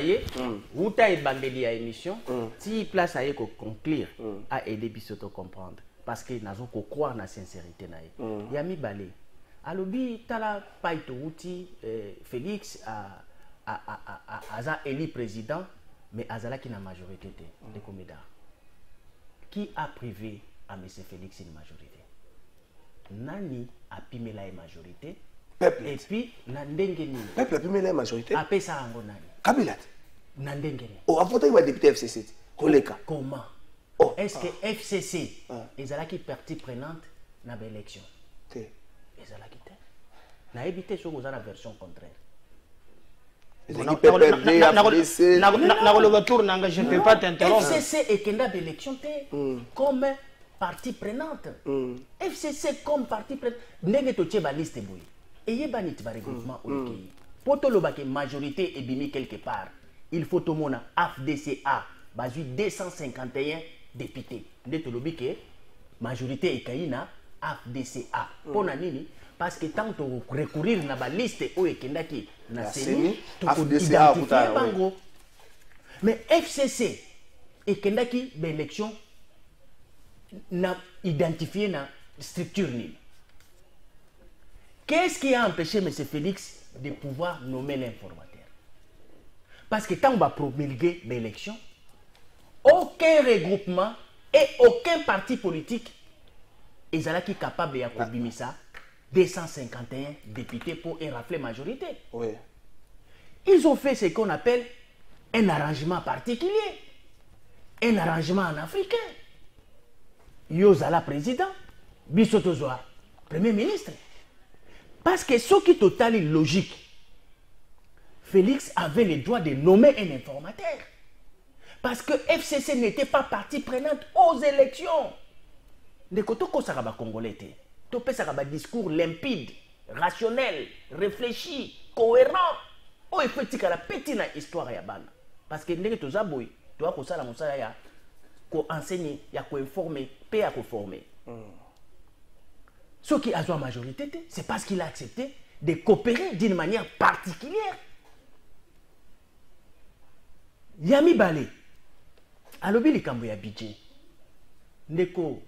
S5: Uta e bandeli ya émission. Si place aye ko conclure à aider biso to comprendre. parce que nazo ko croire na sincérité na ye. Ya mibale. Alobi tala paito uti Félix aza élu président mais azala qui na majorité de Komeda. Qui a privé à M. Félix une majorité? Nani a pimé la majorité?
S3: Peuple.
S5: Et puis nandengeni.
S3: Peuple a pimé la majorité.
S5: A pesa ango nani?
S3: Kabila.
S5: Nandengeni.
S3: Oh, a voté le député FCC. Koleka.
S5: Comment?
S3: Oh.
S5: Est-ce que FCC ezala qui partie prenante na l'élection? Ezala qui te. Na éviter sur la version contraire.
S6: Je ne peux pas t'interrompre.
S5: FCC est kenda d'élection comme partie prenante. FCC comme partie prenante. Ndenge to tcheba liste boy. Et yeba nit ba regroupement OK. Poto lobake majorité est bimi quelque part. Il faut to mona AFDCA bazu 251 députés. Nde to lobike majorité est kaina AFDCA. Pona nini? Parce que tant que recourir na ba liste o ekendaki na seni to identifier bango. Mais FCC ekendaki ba élection na identifier na structure ni. Qu'est-ce qui a empêché M. Félix de pouvoir nommer l'informateur? Parce que tant qu'on va promulguer l'élection, aucun regroupement et aucun parti politique est capable de faire 251 députés pour un rafle majorité.
S3: Oui.
S5: Ils ont fait ce qu'on appelle un arrangement particulier, un arrangement en africain. Yozala président, Bissotozoa premier ministre. Parce que ce qui est totalement logique, Félix avait le droit de nommer un informateur. Parce que FCC n'était pas partie prenante aux élections. De côté que ça va congolais, topé ça va discours limpide, rationnel, réfléchi, cohérent. Oh, il faut que la petite histoire ya bana. Parce que ndenge tozaboy, toi ko sala mosala ya ko enseigner, ya ko informer, pe ya ko former. Ce qui a la majorité, c'est parce qu'il a accepté de coopérer d'une manière particulière. Yami Balé, alobi likambo ya budget. Ndeko,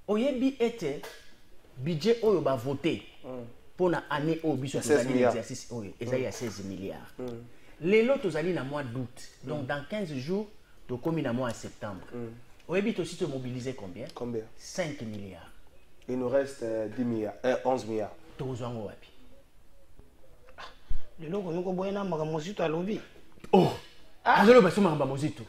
S5: oyebi ete budget oyo ba voté pour la année au biso tozali l'exercice oyo ezali ya 16 milliards. Lelo tozali na mois d'août. Donc dans 15 jours, to komi na mois de septembre. Oyebi to si te mobiliser combien?
S3: Combien?
S5: 5 milliards.
S3: Il nous reste 10 milliards, 11 milliards.
S5: Tozwango wapi?
S6: Lelo ko nuko boyena makamozito alobi.
S5: Oh. Azolo baso makamba mozito.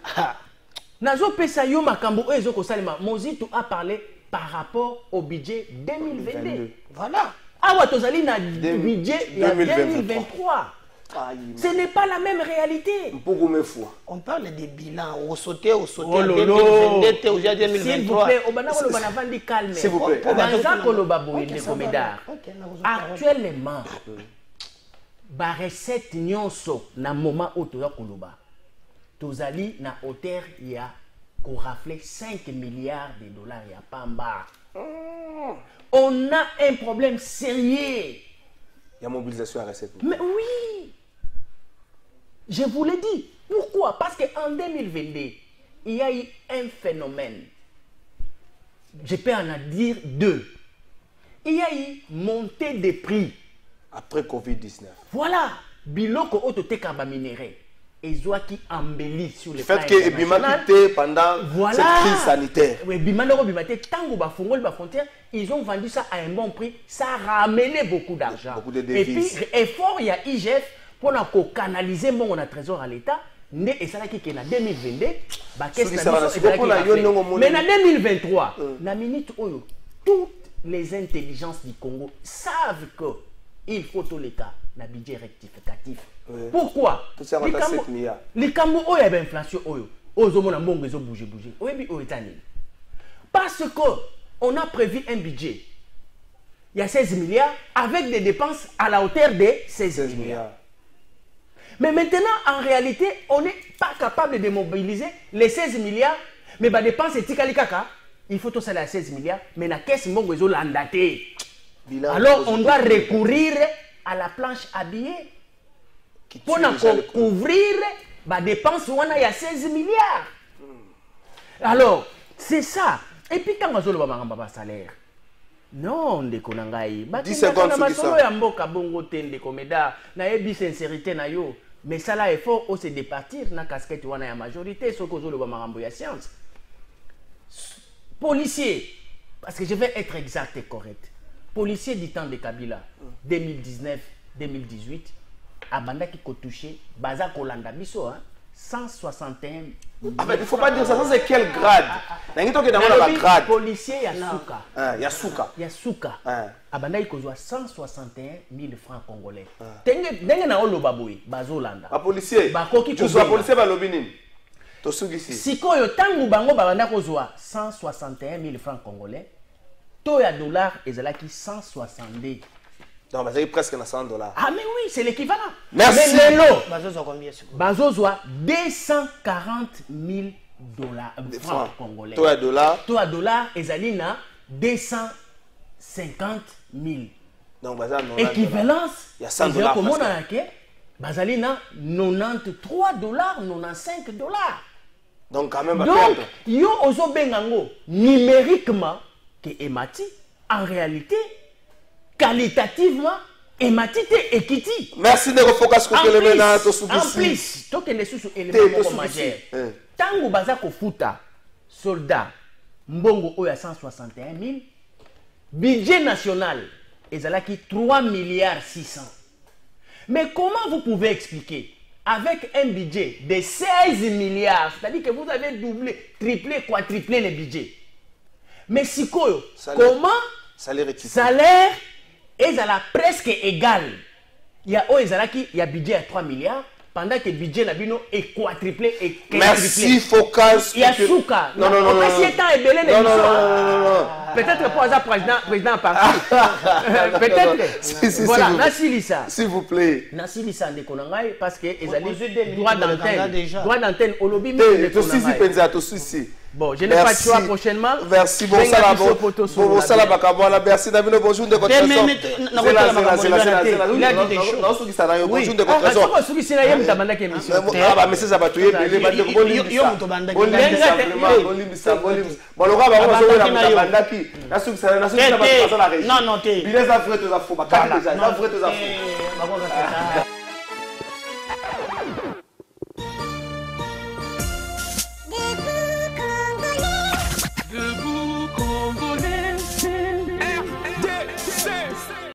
S5: Nazo pesa yo makambo oyo ezoko salima. Mozito a parlé par rapport au budget 2022.
S6: Voilà.
S5: Awa tozali na budget 2023. Ce n'est pas la même réalité.
S6: On parle des bilans. Au sauté, en 2022, au 2023.
S5: S'il vous plaît, calme.
S3: S'il vous plaît.
S5: Actuellement, la recette nyonso na moment où tu as koloba. Tozali na hauteur il y a qu'on rafle 5 milliards de dollars ya pamba. On a un problème sérieux.
S3: Il y a mobilisation à recette.
S5: Mais oui. Je vous l'ai dit. Pourquoi? Parce qu'en 2022, il y a eu un phénomène. Je peux en dire deux. Il y a eu montée des prix.
S3: Après Covid-19.
S5: Voilà. Biloko otote kaba minéré. Et soit qui embellit sur le
S3: fait que Bima quitté pendant cette crise sanitaire.
S5: Oui, Bima quitté tant que fongol ba frontière, ils ont vendu ça à un bon prix, ça a ramené beaucoup d'argent.
S3: Beaucoup de devises.
S5: Et puis effort il y a IGF pour canaliser mon trésor à l'État. Et ça qui est en 2022, mais en 2023, la minute où toutes les intelligences du Congo savent que il faut tout l'État na budget rectificatif. Oui. Pourquoi? Les Cambo il y a l'inflation bouger. Parce que on a prévu un budget. Il y a 16 milliards avec des dépenses à la hauteur de 16 milliards. Mais maintenant, en réalité, on n'est pas capable de mobiliser les 16 milliards. Mais les dépenses, c'est il faut tout ça à 16 milliards. Mais la caisse, alors, on doit recourir à la planche habillée pour couvrir les dépenses où on a 16 milliards. Alors, c'est ça. Et puis quand on a un salaire, non, ndeko na ngai.
S3: 10 secondes sur
S5: ça. Ya mboka bongo te ndeko meda na yebi sincérité na yo. Mais ça là il faut se départir na casquette wana ya majorité ce que zo ba makambo ya science. Policier, parce que je vais être exact et correct. Policier du temps de Kabila 2019 2018 abanda qui ko touché baza kolanda biso hein 161.
S3: Ah mais il faut pas dire ça, ça c'est quel grade? Nangi to ke dans la grade
S5: policier ya suka.
S3: Ya suka.
S5: Ya suka. Abanda qui ko 161 000 francs congolais. Ndenge na oloba boy bazolanda.
S3: Ba policier.
S5: Ba koki ko
S3: ba policier ba lobi nini? To suki si.
S5: Sikoyo tangu bango babanda ko 161 000 francs congolais. To ya dollar ezalaki 162.
S3: Non, mais c'est presque 100 $.
S5: Ah, mais oui, c'est l'équivalent.
S3: Merci.
S5: Mais Lelo,
S6: Bazozo
S5: 240 000 francs congolais.
S3: Toi à dollar.
S5: Toi à dollar, ezalina 250 000.
S3: Donc, bazar
S5: équivalence.
S3: Il y a 100 $.
S5: Comment on a que bazalina 93 $, 95 $.
S3: Donc, quand même,
S5: donc, yo ozo bengango numériquement que emati en réalité. Qualitativement, ématité et kiti.
S3: Merci de refocus sur l'élément.
S5: En plus, toi qui es sous élément majeur. Tango bazako futa soldat mbongo oya 161 000. Budget national ezalaki 3 milliards 600. Mais comment vous pouvez expliquer avec un budget de 16 milliards, c'est-à-dire que vous avez doublé, triplé, quadruplé les budgets. Mais sikoyo, comment salaire et ça la presque égal. Il y a il y a budget à 3 milliards pendant que le budget nabino est quadruplé et quintuplé.
S3: Merci Focus.
S5: Il y a Souka.
S3: Non.
S5: Peut-être pour ça président parti. Peut-être. Voilà, Nassilissa.
S3: S'il vous plaît.
S5: Nassilissa de Konangai parce que ezali droit d'antenne au lobby
S3: de Konangai.
S5: Bon, je n'ai pas de choix prochainement.
S3: Merci, bon salabo. Bon salabo, merci Davino, bonjour de votre façon.
S5: Il a dit des choses.
S3: Bonjour de votre façon. Ah, mais c'est ça, tu es belé,